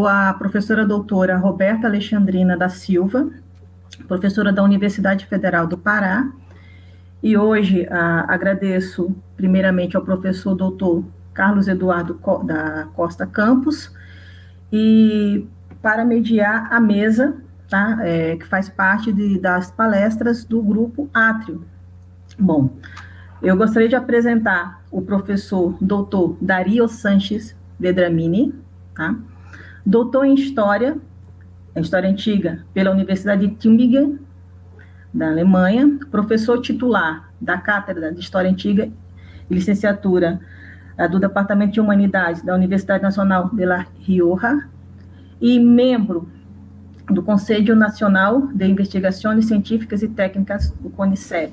sou a professora doutora Roberta Alexandrina da Silva, professora da Universidade Federal do Pará, e hoje agradeço primeiramente ao professor doutor Carlos Eduardo da Costa Campos, e para mediar a mesa, tá, que faz parte das palestras do Grupo Átrio. Bom, eu gostaria de apresentar o professor doutor Dario Sanches Vedramini, tá? Doutor em História Antiga, pela Universidade de Tübingen, da Alemanha, professor titular da Cátedra de História Antiga e Licenciatura do Departamento de Humanidades da Universidade Nacional de La Rioja, e membro do Conselho Nacional de Investigações Científicas e Técnicas do CONICET.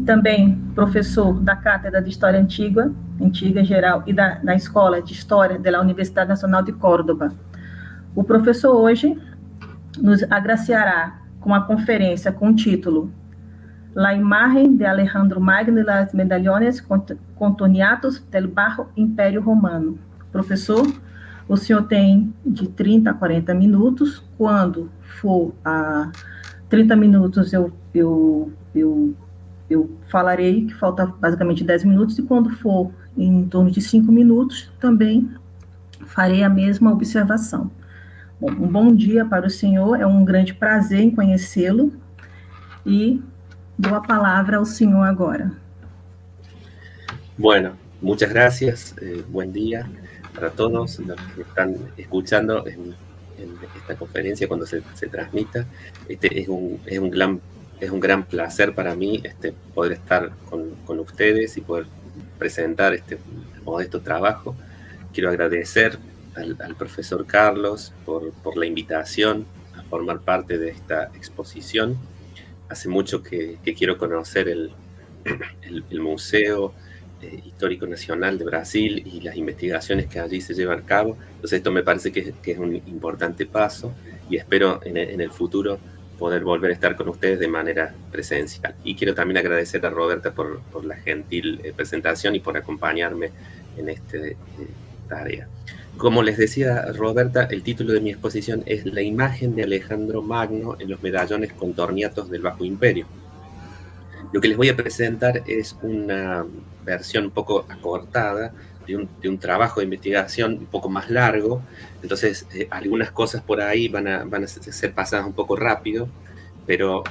Também professor da Cátedra de História Antiga em geral, e da Escola de História da Universidade Nacional de Córdoba. O professor hoje nos agraciará com a conferência com o título La imagen de Alejandro Magno y las medallones contorneados del Bajo Império Romano. Professor, o senhor tem de 30 a 40 minutos. Quando for a 30 minutos, eu falarei, que falta basicamente 10 minutos, e quando for em torno de 5 minutos, também farei a mesma observação. Bom, um bom dia para o senhor, é um grande prazer em conhecê-lo, e dou a palavra ao senhor agora. Bueno, muchas gracias, buen día para todos los que están escuchando en esta conferencia cuando se transmita. Es un gran placer para mí poder estar con ustedes y poder presentar este modesto trabajo. Quiero agradecer al profesor Carlos por la invitación a formar parte de esta exposición. Hace mucho que quiero conocer el Museo Histórico Nacional de Brasil y las investigaciones que allí se llevan a cabo. Entonces esto me parece que es un importante paso, y espero en el futuro poder volver a estar con ustedes de manera presencial. Y quiero también agradecer a Roberta por la gentil presentación y por acompañarme en esta tarea. Como les decía Roberta, el título de mi exposición es La imagen de Alejandro Magno en los medallones contorneados del Bajo Imperio. Lo que les voy a presentar es una versión un poco acortada de un trabajo de investigación un poco más largo. Entonces, algunas cosas por ahí van a ser pasadas un poco rápido, pero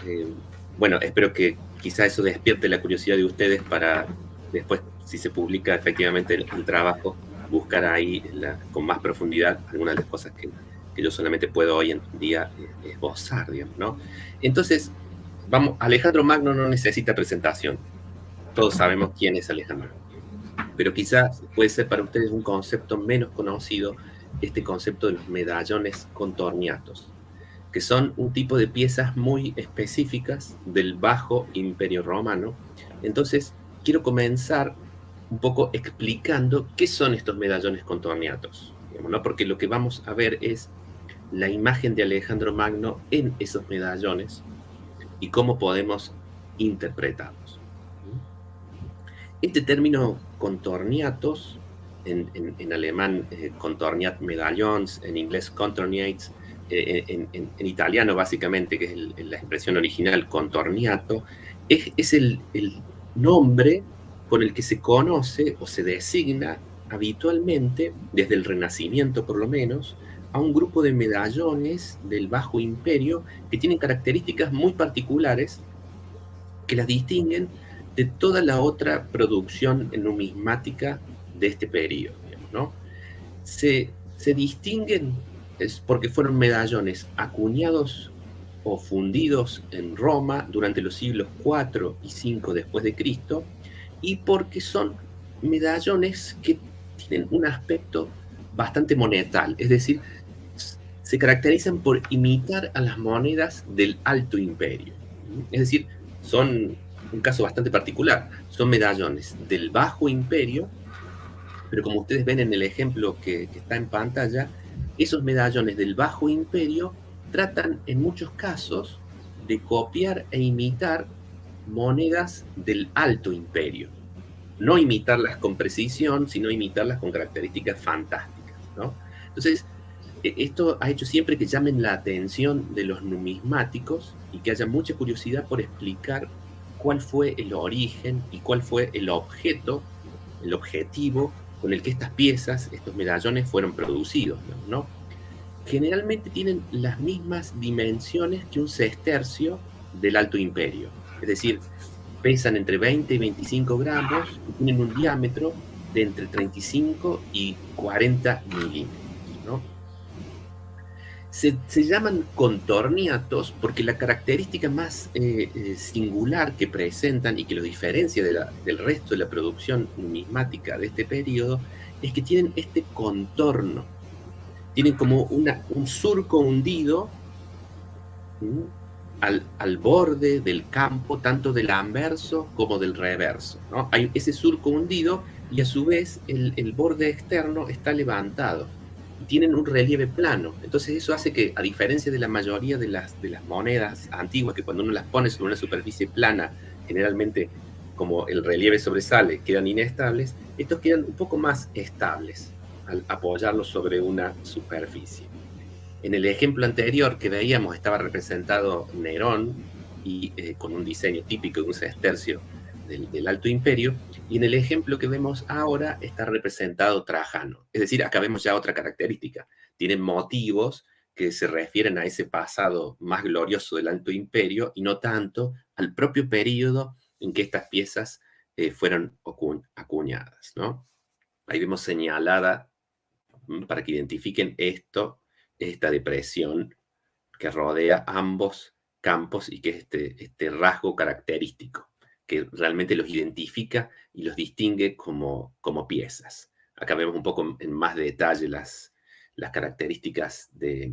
bueno, espero que quizá eso despierte la curiosidad de ustedes para después, si se publica efectivamente el trabajo, buscar ahí con más profundidad algunas de las cosas que yo solamente puedo hoy en día esbozar, digamos, ¿no? Entonces, Alejandro Magno no necesita presentación. Todos sabemos quién es Alejandro. Pero quizás puede ser para ustedes un concepto menos conocido, este concepto de los medallones contorneados, que son un tipo de piezas muy específicas del Bajo Imperio Romano. Entonces, quiero comenzar un poco explicando qué son estos medallones contorneados, digamos, ¿no? Porque lo que vamos a ver es la imagen de Alejandro Magno en esos medallones y cómo podemos interpretarlos. Este término contorneados, en alemán contorneat medallions, en inglés contorneates, en italiano básicamente, que es la expresión original contorneato, es el nombre con el que se conoce o se designa habitualmente, desde el Renacimiento por lo menos, a un grupo de medallones del Bajo Imperio que tienen características muy particulares que las distinguen de toda la otra producción numismática de este periodo, digamos, ¿no? Se distinguen porque fueron medallones acuñados o fundidos en Roma durante los siglos IV y V después de Cristo, y porque son medallones que tienen un aspecto bastante monetal, es decir, se caracterizan por imitar a las monedas del Alto Imperio. Es decir, son un caso bastante particular. Son medallones del Bajo Imperio, pero como ustedes ven en el ejemplo que está en pantalla, esos medallones del Bajo Imperio tratan en muchos casos de copiar e imitar monedas del Alto Imperio. No imitarlas con precisión, sino imitarlas con características fantásticas, ¿no? Entonces, Esto ha hecho siempre que llamen la atención de los numismáticos y que haya mucha curiosidad por explicar cuál fue el origen y cuál fue el objeto, el objetivo con el que estas piezas, estos medallones fueron producidos, ¿no? Generalmente tienen las mismas dimensiones que un sestercio del Alto Imperio. Es decir, pesan entre 20 y 25 gramos y tienen un diámetro de entre 35 y 40 milímetros, ¿no? Se llaman contorniatos porque la característica más singular que presentan y que los diferencia del resto de la producción numismática de este periodo es que tienen este contorno. Tienen como un surco hundido al borde del campo, tanto del anverso como del reverso, ¿no? Hay ese surco hundido y a su vez el borde externo está levantado. Y tienen un relieve plano. Entonces eso hace que, a diferencia de la mayoría de las monedas antiguas, que cuando uno las pone sobre una superficie plana, generalmente como el relieve sobresale, quedan inestables, estos quedan un poco más estables al apoyarlos sobre una superficie. En el ejemplo anterior que veíamos estaba representado Nerón y con un diseño típico de un sestercio del Alto Imperio, y en el ejemplo que vemos ahora está representado Trajano. Es decir, acá vemos ya otra característica. Tienen motivos que se refieren a ese pasado más glorioso del Alto Imperio y no tanto al propio periodo en que estas piezas fueron acuñadas, ¿no? Ahí vemos señalada, para que identifiquen esta depresión que rodea ambos campos y que es este rasgo característico que realmente los identifica y los distingue como piezas. Acá vemos un poco en más detalle las características de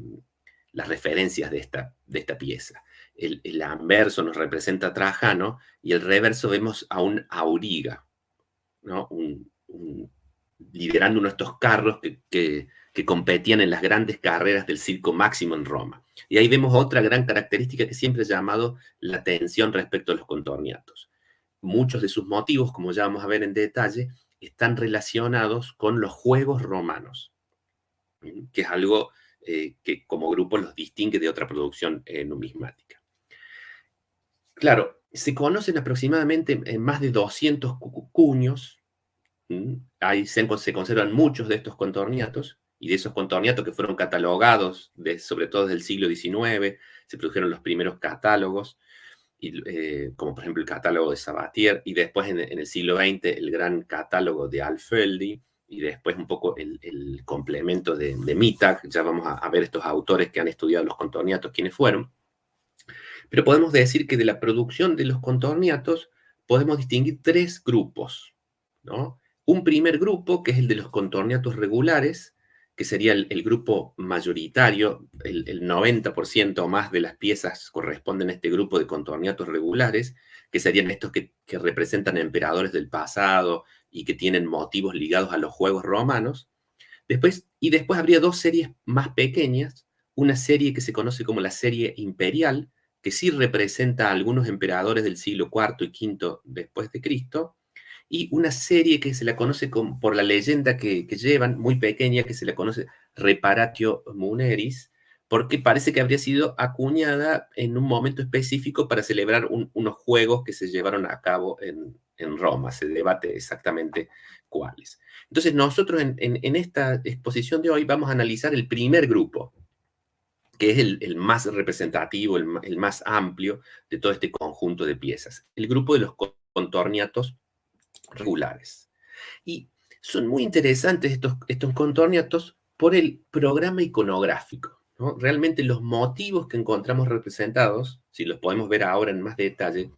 las referencias de esta pieza. El anverso nos representa a Trajano y el reverso vemos a un auriga, ¿no? Liderando uno de estos carros que competían en las grandes carreras del Circo Máximo en Roma. Y ahí vemos otra gran característica que siempre he llamado la atención respecto a los contorniatos. Muchos de sus motivos, como ya vamos a ver en detalle, están relacionados con los juegos romanos, que es algo que como grupo los distingue de otra producción numismática. Claro, se conocen aproximadamente más de 200 cuños. Ahí se conservan muchos de estos contorniatos, y de esos contorniatos que fueron catalogados, sobre todo desde el siglo XIX, se produjeron los primeros catálogos, como por ejemplo el catálogo de Sabatier, y después en el siglo XX el gran catálogo de Alfeldi, y después un poco el complemento de Mittag. Ya vamos a ver estos autores que han estudiado los contorniatos, quiénes fueron. Pero podemos decir que de la producción de los contorniatos podemos distinguir tres grupos, ¿no? Un primer grupo, que es el de los contorniatos regulares, que sería el grupo mayoritario, el 90% o más de las piezas corresponden a este grupo de contorniatos regulares, que serían estos que representan emperadores del pasado y que tienen motivos ligados a los juegos romanos. Después habría dos series más pequeñas, una serie que se conoce como la serie imperial, que sí representa a algunos emperadores del siglo IV y V después de Cristo, y una serie que se la conoce por la leyenda que llevan, muy pequeña, que se la conoce Reparatio Muneris, porque parece que habría sido acuñada en un momento específico para celebrar unos juegos que se llevaron a cabo en Roma. Se debate exactamente cuáles. Entonces nosotros en esta exposición de hoy vamos a analizar el primer grupo, que es el más representativo, el más amplio de todo este conjunto de piezas, el grupo de los contorniatos regulares. Y son muy interesantes estos contorniatos por el programa iconográfico, ¿no? Realmente los motivos que encontramos representados, si los podemos ver ahora en más detalle,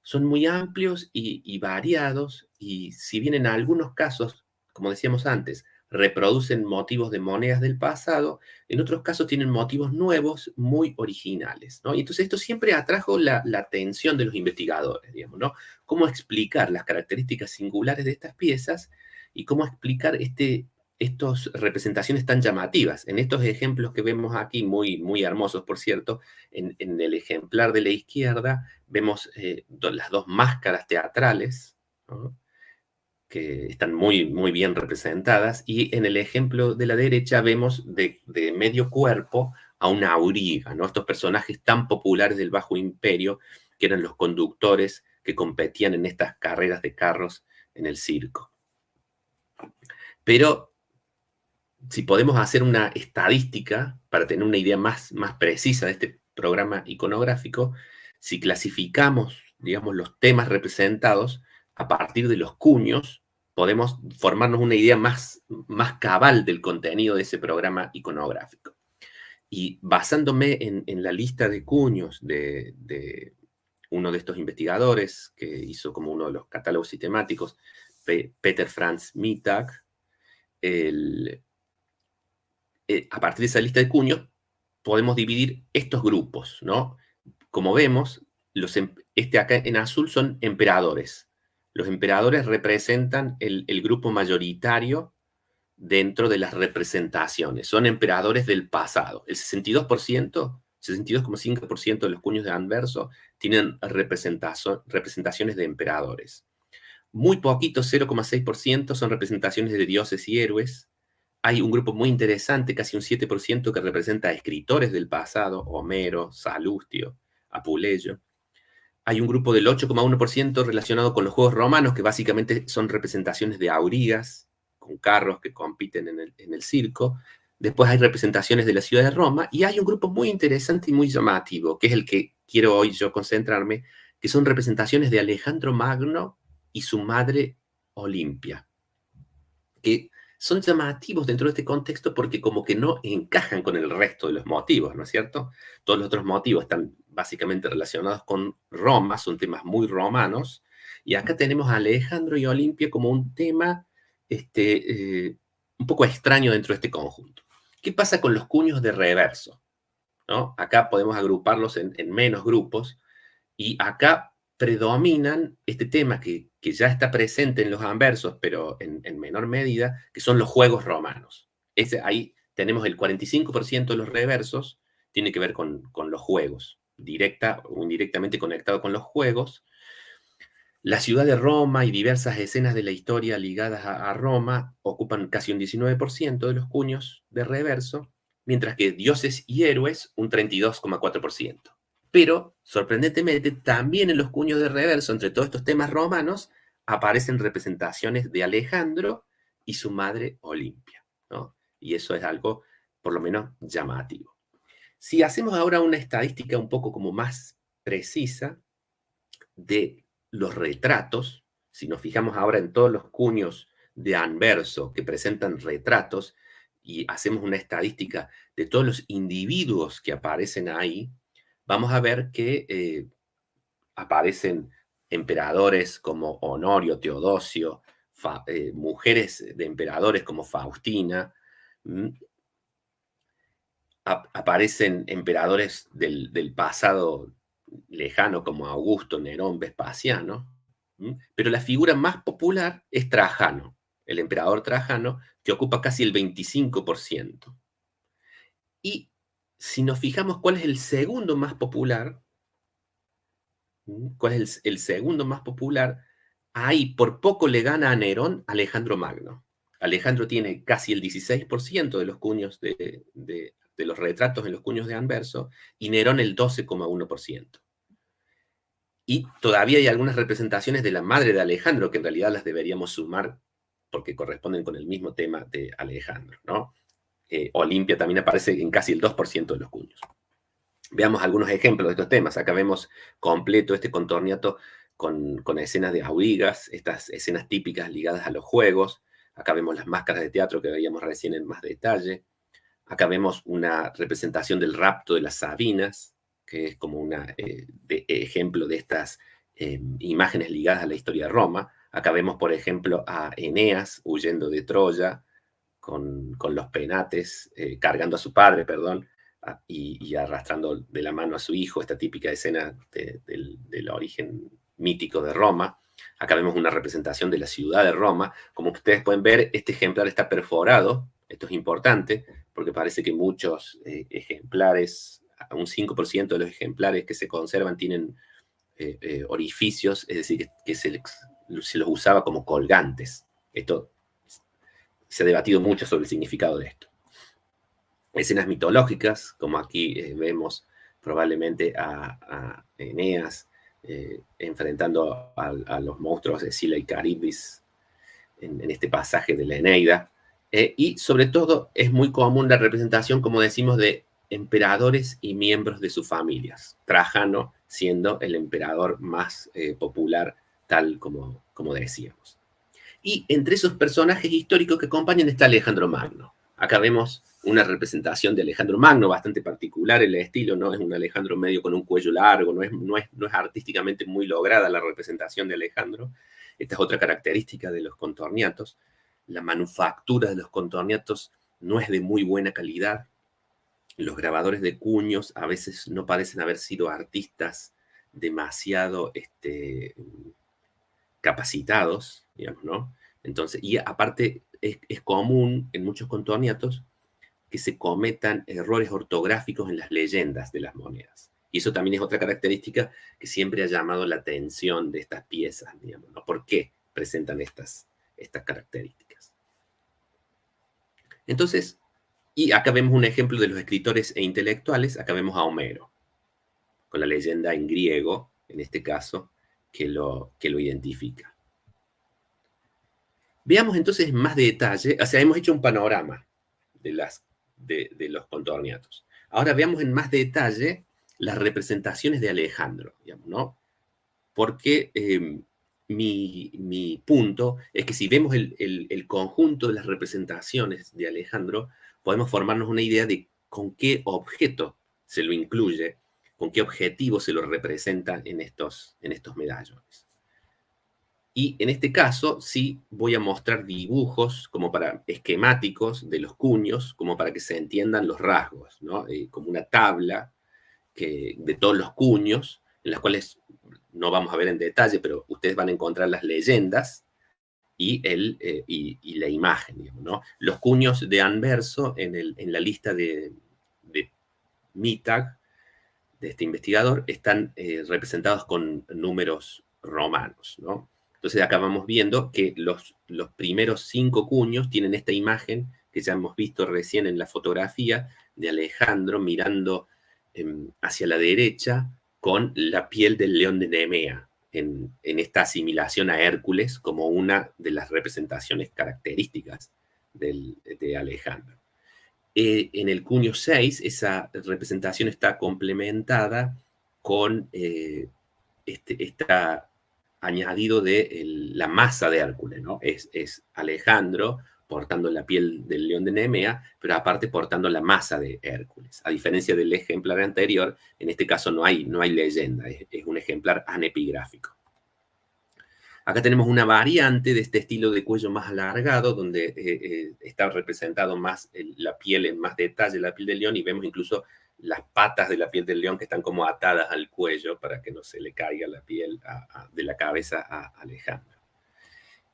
son muy amplios y variados, y si bien en algunos casos, como decíamos antes, reproducen motivos de monedas del pasado, en otros casos tienen motivos nuevos muy originales, ¿no? Y entonces esto siempre atrajo la atención de los investigadores, digamos, ¿no? Cómo explicar las características singulares de estas piezas y cómo explicar estas representaciones tan llamativas. En estos ejemplos que vemos aquí, muy, muy hermosos, por cierto, en el ejemplar de la izquierda vemos las dos máscaras teatrales, ¿no? que están muy, muy bien representadas, y en el ejemplo de la derecha vemos de medio cuerpo a una auriga, ¿no? Estos personajes tan populares del Bajo Imperio, que eran los conductores que competían en estas carreras de carros en el circo. Pero si podemos hacer una estadística para tener una idea más precisa de este programa iconográfico, si clasificamos, digamos, los temas representados a partir de los cuños, podemos formarnos una idea más cabal del contenido de ese programa iconográfico. Y basándome en la lista de cuños de uno de estos investigadores que hizo como uno de los catálogos sistemáticos, Peter Franz Mittag, a partir de esa lista de cuños podemos dividir estos grupos, ¿no? Como vemos, acá en azul son emperadores. Los emperadores representan el grupo mayoritario dentro de las representaciones. Son emperadores del pasado. El 62%, 62,5% de los cuños de anverso tienen representaciones de emperadores. Muy poquito, 0,6%, son representaciones de dioses y héroes. Hay un grupo muy interesante, casi un 7%, que representa a escritores del pasado, Homero, Salustio, Apuleyo. Hay un grupo del 8,1% relacionado con los juegos romanos, que básicamente son representaciones de aurigas, con carros que compiten en el circo. Después hay representaciones de la ciudad de Roma, y hay un grupo muy interesante y muy llamativo, que es el que quiero hoy yo concentrarme, que son representaciones de Alejandro Magno y su madre Olimpia, que son llamativos dentro de este contexto porque como que no encajan con el resto de los motivos, ¿no es cierto? Todos los otros motivos están básicamente relacionados con Roma, son temas muy romanos, y acá tenemos a Alejandro y Olimpia como un tema un poco extraño dentro de este conjunto. ¿Qué pasa con los cuños de reverso? ¿No? Acá podemos agruparlos en menos grupos, y acá predominan este tema que ya está presente en los anversos, pero en menor medida, que son los juegos romanos. Ahí tenemos el 45% de los reversos, tiene que ver con los juegos, directa o indirectamente conectado con los juegos. La ciudad de Roma y diversas escenas de la historia ligadas a Roma ocupan casi un 19% de los cuños de reverso, mientras que dioses y héroes un 32,4%. Pero, sorprendentemente, también en los cuños de reverso, entre todos estos temas romanos, aparecen representaciones de Alejandro y su madre Olimpia, ¿no? Y eso es algo, por lo menos, llamativo. Si hacemos ahora una estadística un poco como más precisa de los retratos, si nos fijamos ahora en todos los cuños de anverso que presentan retratos y hacemos una estadística de todos los individuos que aparecen ahí, vamos a ver que aparecen emperadores como Honorio, Teodosio, mujeres de emperadores como Faustina, aparecen emperadores del pasado lejano como Augusto, Nerón, Vespasiano, pero la figura más popular es Trajano, el emperador Trajano, que ocupa casi el 25%. Y si nos fijamos cuál es el segundo más popular, ¿cuál es el segundo más popular? Ahí por poco le gana a Nerón Alejandro Magno. Alejandro tiene casi el 16% de los cuños de los retratos en los cuños de anverso, y Nerón el 12,1%. Y todavía hay algunas representaciones de la madre de Alejandro, que en realidad las deberíamos sumar porque corresponden con el mismo tema de Alejandro, ¿no? Olimpia también aparece en casi el 2% de los cuños. Veamos algunos ejemplos de estos temas. Acá vemos completo este contorniato con escenas de aurigas, estas escenas típicas ligadas a los juegos. Acá vemos las máscaras de teatro que veíamos recién en más detalle. Acá vemos una representación del rapto de las Sabinas, que es como un ejemplo de estas imágenes ligadas a la historia de Roma. Acá vemos, por ejemplo, a Eneas huyendo de Troya con los penates, cargando a su padre, perdón, y arrastrando de la mano a su hijo, esta típica escena del origen mítico de Roma. Acá vemos una representación de la ciudad de Roma. Como ustedes pueden ver, este ejemplar está perforado. Esto es importante porque parece que muchos ejemplares, un 5% de los ejemplares que se conservan tienen orificios, es decir, que se se los usaba como colgantes. Esto se ha debatido mucho sobre el significado de esto. Escenas mitológicas, como aquí vemos probablemente a Eneas enfrentando a los monstruos de Sila y Caribdis en este pasaje de la Eneida. Y sobre todo es muy común la representación, como decimos, de emperadores y miembros de sus familias. Trajano siendo el emperador más popular, tal como decíamos. Y entre esos personajes históricos que acompañan está Alejandro Magno. Acá vemos una representación de Alejandro Magno bastante particular en el estilo, ¿no? Es un Alejandro medio con un cuello largo, no es artísticamente muy lograda la representación de Alejandro. Esta es otra característica de los contorniatos. La manufactura de los contorniatos no es de muy buena calidad. Los grabadores de cuños a veces no parecen haber sido artistas demasiado capacitados, digamos, ¿no? Entonces, y aparte es común en muchos contorniatos que se cometan errores ortográficos en las leyendas de las monedas. Y eso también es otra característica que siempre ha llamado la atención de estas piezas, digamos, ¿no? ¿Por qué presentan estas características? Entonces, y acá vemos un ejemplo de los escritores e intelectuales. Acá vemos a Homero, con la leyenda en griego, en este caso, que lo identifica. Veamos entonces más detalle, o sea, hemos hecho un panorama de los contorniatos. Ahora veamos en más detalle las representaciones de Alejandro, digamos, ¿no? Porque mi punto es que si vemos el conjunto de las representaciones de Alejandro, podemos formarnos una idea de con qué objeto se lo incluye, con qué objetivo se lo representa en estos medallones. Y en este caso sí voy a mostrar dibujos como para esquemáticos de los cuños, como para que se entiendan los rasgos, ¿no? Como una tabla de todos los cuños, en las cuales no vamos a ver en detalle, pero ustedes van a encontrar las leyendas y la imagen, digamos, ¿no? Los cuños de anverso en la lista de Mittag, de este investigador, están representados con números romanos, ¿no? Entonces acá vamos viendo que los primeros 5 cuños tienen esta imagen que ya hemos visto recién en la fotografía de Alejandro mirando hacia la derecha con la piel del león de Nemea, en esta asimilación a Hércules como una de las representaciones características de Alejandro. En el cuño 6, esa representación está complementada con esta añadido de la masa de Hércules, ¿no? Es Alejandro portando la piel del león de Nemea, pero aparte portando la masa de Hércules. A diferencia del ejemplar anterior, en este caso no hay leyenda, es un ejemplar anepigráfico. Acá tenemos una variante de este estilo de cuello más alargado, donde está representado más la piel en más detalle, la piel del león, y vemos incluso las patas de la piel del león que están como atadas al cuello para que no se le caiga la piel de la cabeza a Alejandro.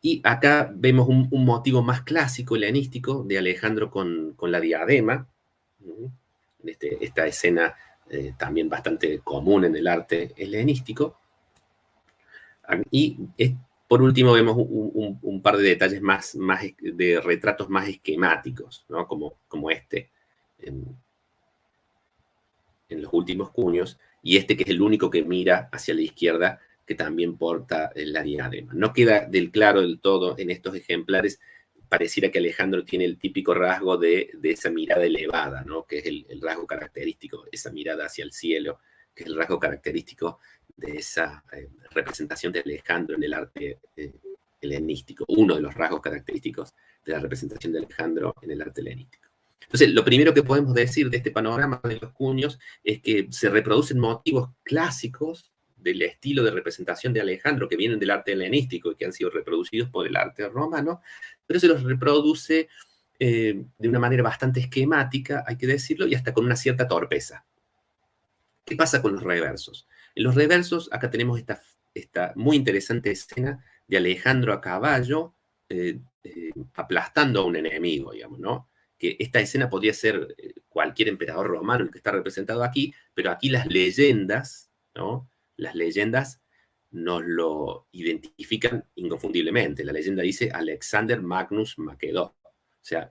Y acá vemos un motivo más clásico, helenístico, de Alejandro con la diadema. Esta escena también bastante común en el arte helenístico. Y por último vemos un par de detalles más de retratos más esquemáticos, ¿no? Como este en los últimos cuños, y este que es el único que mira hacia la izquierda, que también porta la diadema. No queda del claro del todo en estos ejemplares. Pareciera que Alejandro tiene el típico rasgo de esa mirada elevada, ¿no? Que es el rasgo característico, esa mirada hacia el cielo, que es el rasgo característico de esa representación de Alejandro en el arte helenístico, uno de los rasgos característicos de la representación de Alejandro en el arte helenístico. Entonces, lo primero que podemos decir de este panorama de los cuños es que se reproducen motivos clásicos del estilo de representación de Alejandro que vienen del arte helenístico y que han sido reproducidos por el arte romano, pero se los reproduce de una manera bastante esquemática, hay que decirlo, y hasta con una cierta torpeza. ¿Qué pasa con los reversos? En los reversos, acá tenemos esta muy interesante escena de Alejandro a caballo aplastando a un enemigo, digamos, ¿no? Que esta escena podría ser cualquier emperador romano el que está representado aquí, pero aquí las leyendas, ¿no? Las leyendas nos lo identifican inconfundiblemente. La leyenda dice Alexander Magnus Macedón. O sea,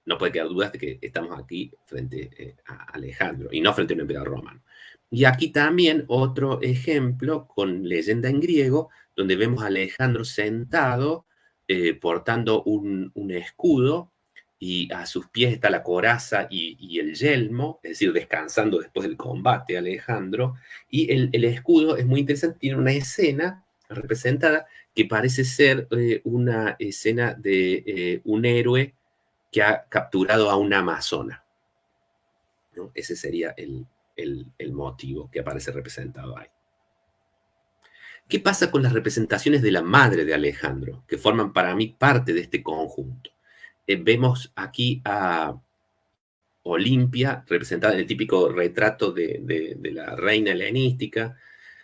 no puede quedar dudas de que estamos aquí frente a Alejandro y no frente a un emperador romano. Y aquí también otro ejemplo con leyenda en griego, donde vemos a Alejandro sentado portando un escudo, y a sus pies está la coraza y el yelmo, es decir, descansando después del combate Alejandro, y el escudo es muy interesante, tiene una escena representada que parece ser una escena de un héroe que ha capturado a una amazona, ¿no? Ese sería el motivo que aparece representado ahí. ¿Qué pasa con las representaciones de la madre de Alejandro, que forman para mí parte de este conjunto? Vemos aquí a Olimpia, representada en el típico retrato de la reina helenística,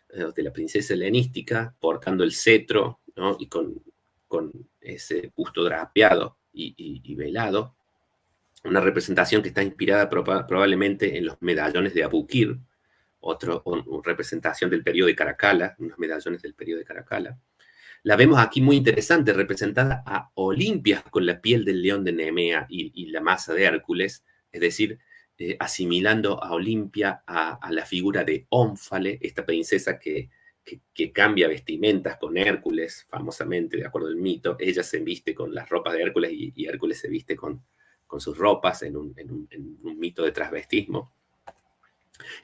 de la princesa helenística, portando el cetro, ¿no? Y con ese busto drapeado y velado. Una representación que está inspirada probablemente en los medallones de Abukir, otra representación del periodo de Caracalla, unos medallones del periodo de Caracalla. La vemos aquí muy interesante, representada a Olimpia con la piel del león de Nemea y la masa de Hércules, es decir, asimilando a Olimpia a la figura de Ónfale, esta princesa que cambia vestimentas con Hércules, famosamente, de acuerdo al mito. Ella se viste con las ropas de Hércules y Hércules se viste con sus ropas en un mito de transvestismo.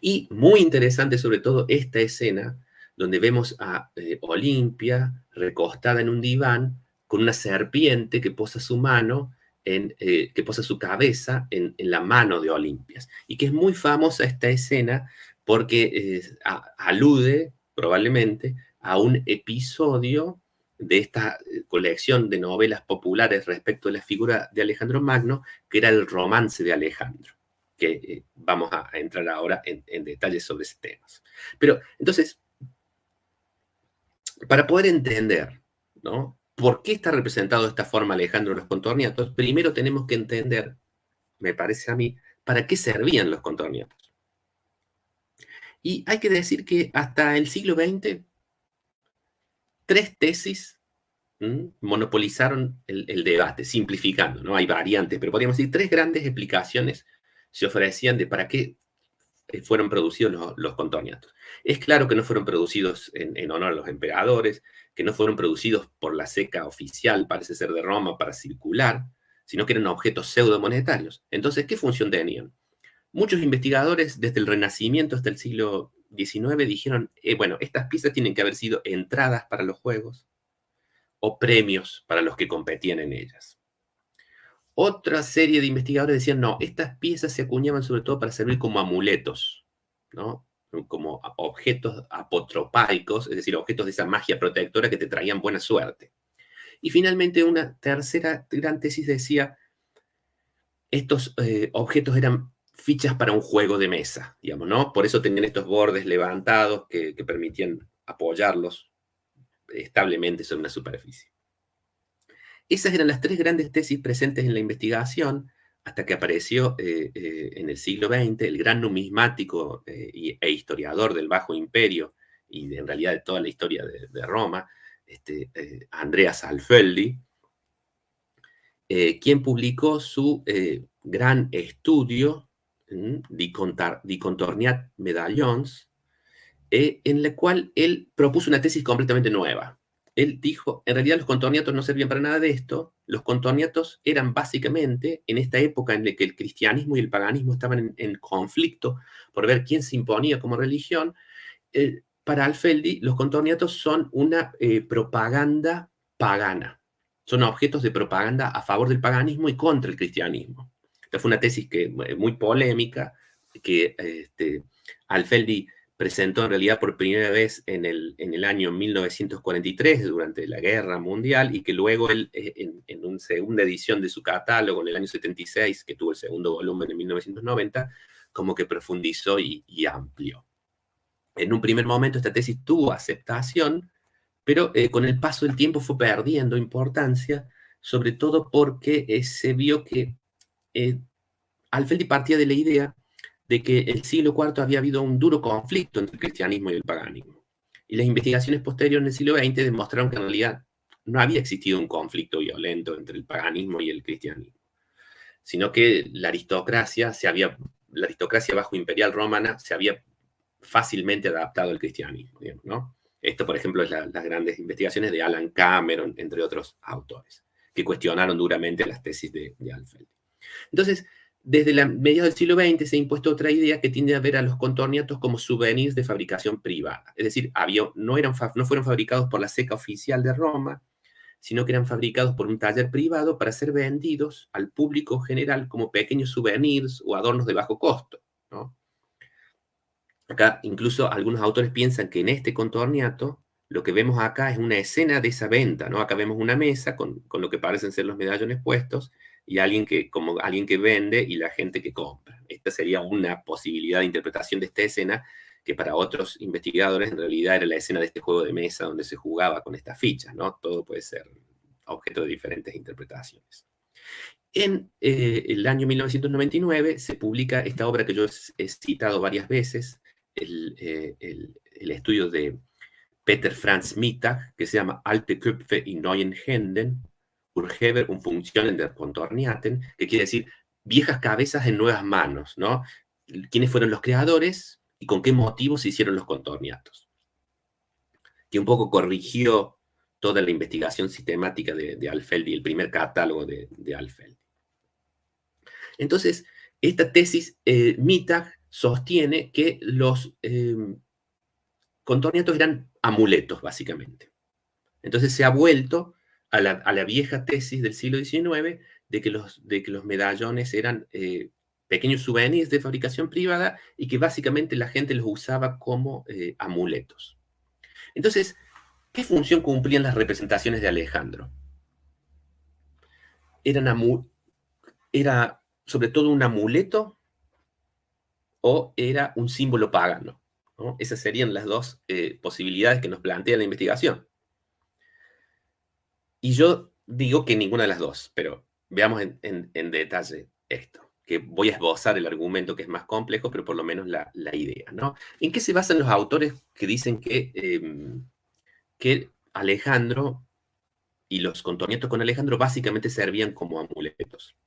Y muy interesante sobre todo esta escena donde vemos a Olimpia recostada en un diván con una serpiente que posa su mano, que posa su cabeza en la mano de Olimpia. Y que es muy famosa esta escena porque alude probablemente a un episodio de esta colección de novelas populares respecto de la figura de Alejandro Magno, que era el romance de Alejandro, que vamos a entrar ahora en detalles sobre ese tema. Pero entonces, para poder entender, ¿no?, por qué está representado de esta forma Alejandro en los contorniatos, primero tenemos que entender, me parece a mí, para qué servían los contorniatos. Y hay que decir que hasta el siglo XX, 3 tesis monopolizaron el debate, simplificando, ¿no? Hay variantes, pero podríamos decir 3 grandes explicaciones se ofrecían de para qué fueron producidos los contorniatos. Es claro que no fueron producidos en honor a los emperadores, que no fueron producidos por la ceca oficial, parece ser de Roma, para circular, sino que eran objetos pseudomonetarios. Entonces, ¿qué función tenían? Muchos investigadores, desde el Renacimiento hasta el siglo XIX, dijeron, bueno, estas piezas tienen que haber sido entradas para los juegos o premios para los que competían en ellas. Otra serie de investigadores decían, no, estas piezas se acuñaban sobre todo para servir como amuletos, ¿no?, como objetos apotropaicos, es decir, objetos de esa magia protectora que te traían buena suerte. Y finalmente una tercera gran tesis decía, estos objetos eran fichas para un juego de mesa, digamos, ¿no? Por eso tenían estos bordes levantados que permitían apoyarlos establemente sobre una superficie. Esas eran las 3 grandes tesis presentes en la investigación hasta que apareció en el siglo XX el gran numismático e historiador del Bajo Imperio y en realidad de toda la historia de Roma, Andreas Alfeldi, quien publicó su gran estudio, Die Contorniat Medaillons, en la cual él propuso una tesis completamente nueva. Él dijo, en realidad los contorniatos no servían para nada de esto, los contorniatos eran básicamente, en esta época en la que el cristianismo y el paganismo estaban en conflicto por ver quién se imponía como religión, para Alfeldi los contorniatos son una propaganda pagana, son objetos de propaganda a favor del paganismo y contra el cristianismo. Esta fue una tesis muy polémica, que Alfeldi presentó en realidad por primera vez en el año 1943, durante la Guerra Mundial, y que luego él, en una segunda edición de su catálogo, en el año 76, que tuvo el segundo volumen en 1990, como que profundizó y amplió. En un primer momento esta tesis tuvo aceptación, pero con el paso del tiempo fue perdiendo importancia, sobre todo porque se vio que Alfeldi partía de la idea de que el siglo IV había habido un duro conflicto entre el cristianismo y el paganismo. Y las investigaciones posteriores en el siglo XX demostraron que en realidad no había existido un conflicto violento entre el paganismo y el cristianismo, sino que la aristocracia bajo imperial romana se había fácilmente adaptado al cristianismo, digamos, ¿no? Esto, por ejemplo, es las grandes investigaciones de Alan Cameron, entre otros autores, que cuestionaron duramente las tesis de Alfeld. Entonces, desde mediados del siglo XX se ha impuesto otra idea que tiende a ver a los contorniatos como souvenirs de fabricación privada. Es decir, no fueron fabricados por la ceca oficial de Roma, sino que eran fabricados por un taller privado para ser vendidos al público general como pequeños souvenirs o adornos de bajo costo, ¿no? Acá incluso algunos autores piensan que en este contorniato lo que vemos acá es una escena de esa venta, ¿no? Acá vemos una mesa con lo que parecen ser los medallones puestos y alguien que vende y la gente que compra. Esta sería una posibilidad de interpretación de esta escena que para otros investigadores en realidad era la escena de este juego de mesa donde se jugaba con estas fichas, ¿no? Todo puede ser objeto de diferentes interpretaciones. En el año 1999 se publica esta obra que yo he citado varias veces, el estudio de Peter Franz Mittag, que se llama Alte Köpfe in neuen Händen, Urheber und Funktionen der Kontorniaten, que quiere decir viejas cabezas en nuevas manos, ¿no? ¿Quiénes fueron los creadores y con qué motivos se hicieron los contorniatos? Que un poco corrigió toda la investigación sistemática de Alfeldi, el primer catálogo de Alfeldi. Entonces, esta tesis, Mittag sostiene que los contorniatos eran amuletos, básicamente. Entonces se ha vuelto a la vieja tesis del siglo XIX de que los medallones eran pequeños souvenirs de fabricación privada y que básicamente la gente los usaba como amuletos. Entonces, ¿qué función cumplían las representaciones de Alejandro? ¿Era sobre todo un amuleto o era un símbolo pagano, ¿no? Esas serían las dos posibilidades que nos plantea la investigación. Y yo digo que ninguna de las dos, pero veamos en detalle esto, que voy a esbozar el argumento que es más complejo, pero por lo menos la idea, ¿no? ¿En qué se basan los autores que dicen que Alejandro y los contorniatos con Alejandro básicamente servían como amuletos?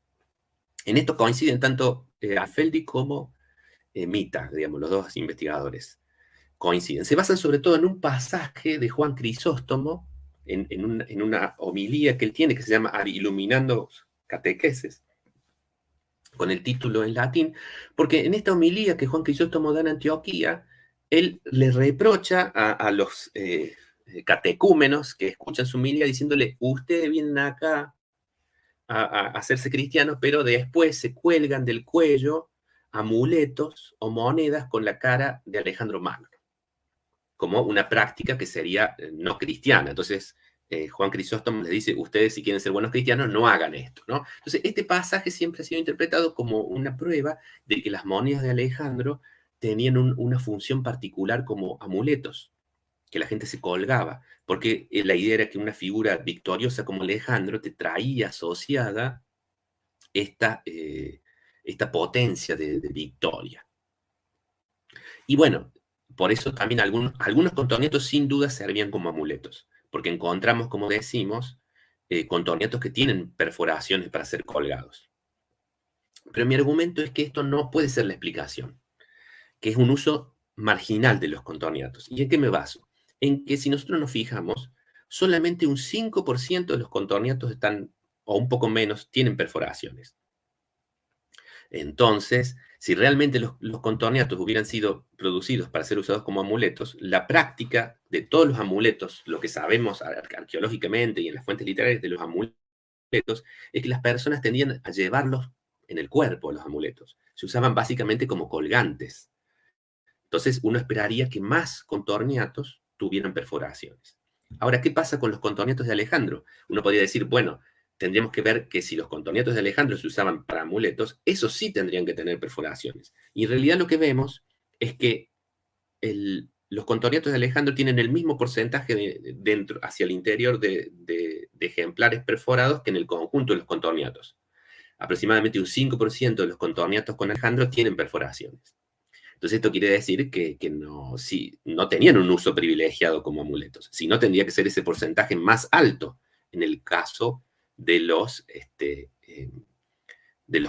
En esto coinciden tanto Alfeldi como Mittag, digamos, los dos investigadores coinciden. Se basan sobre todo en un pasaje de Juan Crisóstomo, en una homilía que él tiene, que se llama Ad Illuminando Catequeses, con el título en latín, porque en esta homilía que Juan Crisóstomo da en Antioquía, él le reprocha a los catecúmenos que escuchan su homilía diciéndole, ustedes vienen acá a hacerse cristianos, pero después se cuelgan del cuello amuletos o monedas con la cara de Alejandro Magno, como una práctica que sería no cristiana. Entonces, Juan Crisóstomo les dice, ustedes si quieren ser buenos cristianos, no hagan esto, ¿no? Entonces, este pasaje siempre ha sido interpretado como una prueba de que las monedas de Alejandro tenían una función particular como amuletos, que la gente se colgaba, porque la idea era que una figura victoriosa como Alejandro te traía asociada esta potencia de victoria. Y bueno, por eso también algunos contorniatos sin duda servían como amuletos, porque encontramos, como decimos, contorniatos que tienen perforaciones para ser colgados. Pero mi argumento es que esto no puede ser la explicación, que es un uso marginal de los contorniatos. ¿Y en qué me baso? En que si nosotros nos fijamos, solamente un 5% de los contorniatos están, o un poco menos, tienen perforaciones. Entonces, si realmente los contorniatos hubieran sido producidos para ser usados como amuletos, la práctica de todos los amuletos, lo que sabemos arqueológicamente y en las fuentes literarias de los amuletos, es que las personas tendían a llevarlos en el cuerpo, los amuletos. Se usaban básicamente como colgantes. Entonces, uno esperaría que más contorniatos tuvieran perforaciones. Ahora, ¿qué pasa con los contorniatos de Alejandro? Uno podría decir, bueno, tendríamos que ver que si los contorniatos de Alejandro se usaban para amuletos, esos sí tendrían que tener perforaciones. Y en realidad lo que vemos es que los contorniatos de Alejandro tienen el mismo porcentaje dentro, hacia el interior de ejemplares perforados que en el conjunto de los contorniatos. Aproximadamente un 5% de los contorniatos con Alejandro tienen perforaciones. Entonces esto quiere decir que no, si, no tenían un uso privilegiado como amuletos, sino tendría que ser ese porcentaje más alto en el caso de los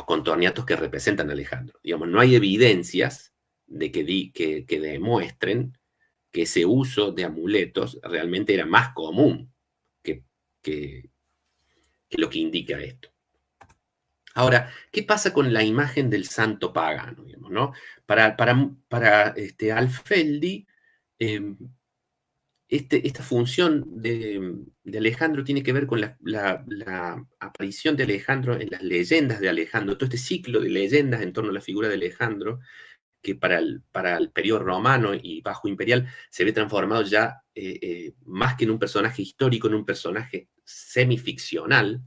contorniatos que representan a Alejandro. Digamos, no hay evidencias de que demuestren que ese uso de amuletos realmente era más común que, que lo que indica esto. Ahora, ¿qué pasa con la imagen del santo pagano? Digamos, ¿no? Para Alfeldi, esta función de Alejandro tiene que ver con la aparición de Alejandro en las leyendas de Alejandro, todo este ciclo de leyendas en torno a la figura de Alejandro, que para el periodo romano y bajo imperial se ve transformado ya más que en un personaje histórico, en un personaje semificcional,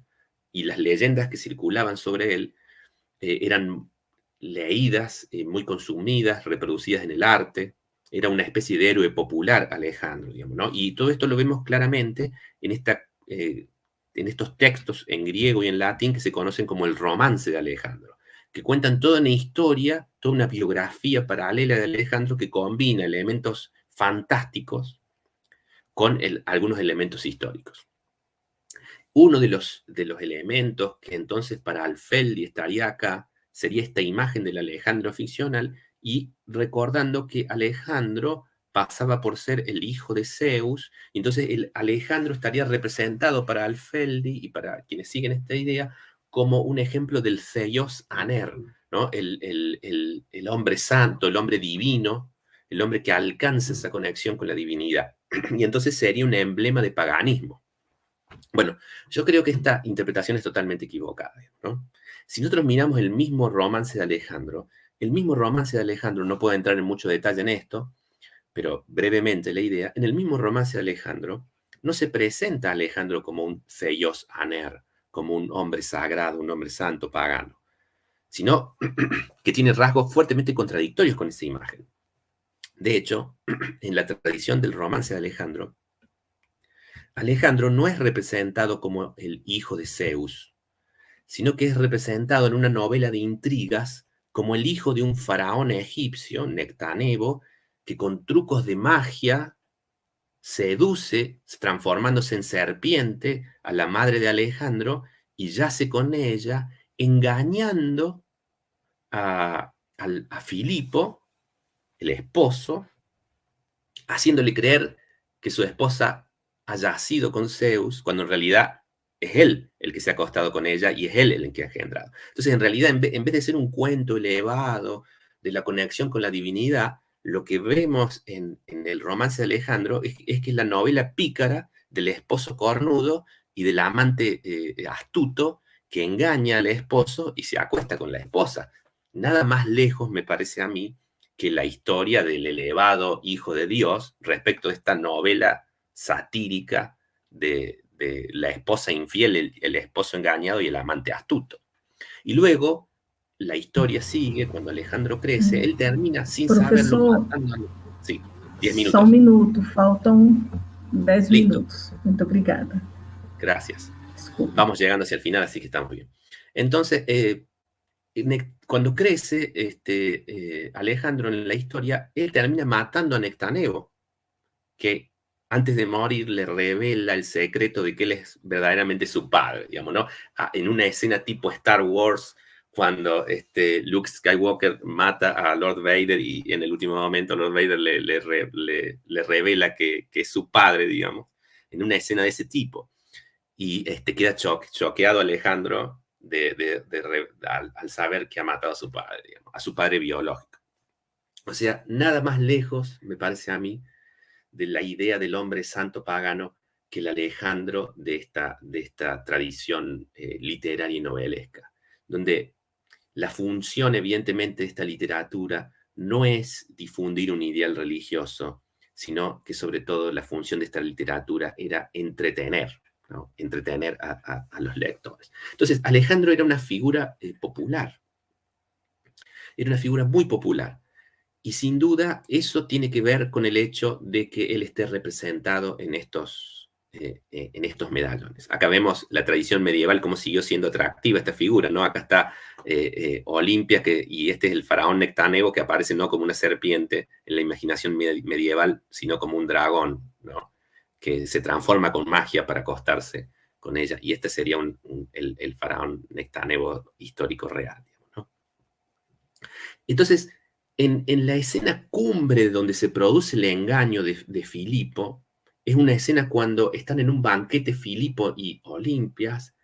y las leyendas que circulaban sobre él eran leídas, muy consumidas, reproducidas en el arte. Era una especie de héroe popular, Alejandro, digamos, ¿no? Y todo esto lo vemos claramente en estos textos en griego y en latín que se conocen como el romance de Alejandro, que cuentan toda una historia, toda una biografía paralela de Alejandro que combina elementos fantásticos con algunos elementos históricos. Uno de los elementos que entonces para Alfeldi estaría acá sería esta imagen del Alejandro ficcional, y recordando que Alejandro pasaba por ser el hijo de Zeus, y entonces el Alejandro estaría representado para Alfeldi y para quienes siguen esta idea como un ejemplo del Zeios Aner, ¿no? El hombre santo, el hombre divino, el hombre que alcanza esa conexión con la divinidad. Y entonces sería un emblema de paganismo. Bueno, yo creo que esta interpretación es totalmente equivocada, ¿no? Si nosotros miramos el mismo romance de Alejandro, no puedo entrar en mucho detalle en esto, pero brevemente la idea, en el mismo romance de Alejandro, no se presenta a Alejandro como un Zeios Aner, como un hombre sagrado, un hombre santo, pagano, sino que tiene rasgos fuertemente contradictorios con esa imagen. De hecho, en la tradición del romance de Alejandro, Alejandro no es representado como el hijo de Zeus, sino que es representado en una novela de intrigas como el hijo de un faraón egipcio, Nectanebo, que con trucos de magia seduce, transformándose en serpiente, a la madre de Alejandro y yace con ella, engañando a Filipo, el esposo, haciéndole creer que su esposa haya sido con Zeus, cuando en realidad es él el que se ha acostado con ella y es él el que ha engendrado. Entonces, en realidad, en vez de ser un cuento elevado de la conexión con la divinidad, lo que vemos en el romance de Alejandro es que es la novela pícara del esposo cornudo y del amante astuto que engaña al esposo y se acuesta con la esposa. Nada más lejos, me parece a mí, que la historia del elevado Hijo de Dios respecto a esta novela satírica de la esposa infiel, el esposo engañado y el amante astuto. Y luego la historia sigue, cuando Alejandro crece, él termina sin saberlo Professor, matando. Sí, 10 só minutos. minuto, faltam 10 Listo. minutos. Muito obrigada. Gracias. Desculpa. Vamos llegando hacia el final, así que estamos bien. Entonces, cuando crece Alejandro en la historia, él termina matando a Nectanebo, que antes de morir le revela el secreto de que él es verdaderamente su padre, digamos, ¿no? En una escena tipo Star Wars, cuando Luke Skywalker mata a Lord Vader y en el último momento Lord Vader le revela que es su padre, digamos, en una escena de ese tipo. Y queda choqueado Alejandro al saber que ha matado a su padre, digamos, a su padre biológico. O sea, nada más lejos, me parece a mí, de la idea del hombre santo pagano que el Alejandro de esta tradición literaria y novelesca, donde la función, evidentemente, de esta literatura no es difundir un ideal religioso, sino que sobre todo la función de esta literatura era entretener, ¿no? Entretener a los lectores. Entonces, Alejandro era una figura popular, era una figura muy popular, y sin duda eso tiene que ver con el hecho de que él esté representado en estos en estos medallones. Acá vemos la tradición medieval, cómo siguió siendo atractiva esta figura, ¿no? Acá está Olimpia, y este es el faraón Nectanebo, que aparece no como una serpiente en la imaginación medieval, sino como un dragón, ¿no? Que se transforma con magia para acostarse con ella. Y este sería el faraón Nectanebo histórico real, digamos, ¿no? Entonces, en la escena cumbre donde se produce el engaño de Filipo, es una escena cuando están en un banquete Filipo y Olimpias,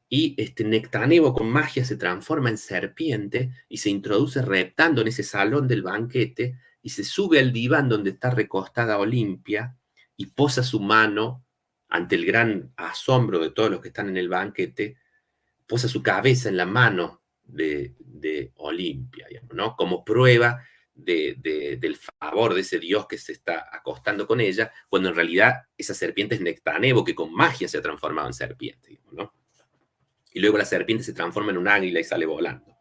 y Nectanebo con magia se transforma en serpiente y se introduce reptando en ese salón del banquete y se sube al diván donde está recostada Olimpia y posa su mano ante el gran asombro de todos los que están en el banquete, posa su cabeza en la mano de Olimpia, digamos, ¿no? Como prueba del favor de ese dios que se está acostando con ella, cuando en realidad esa serpiente es Nectanebo, que con magia se ha transformado en serpiente, digamos, ¿no? Y luego la serpiente se transforma en un águila y sale volando.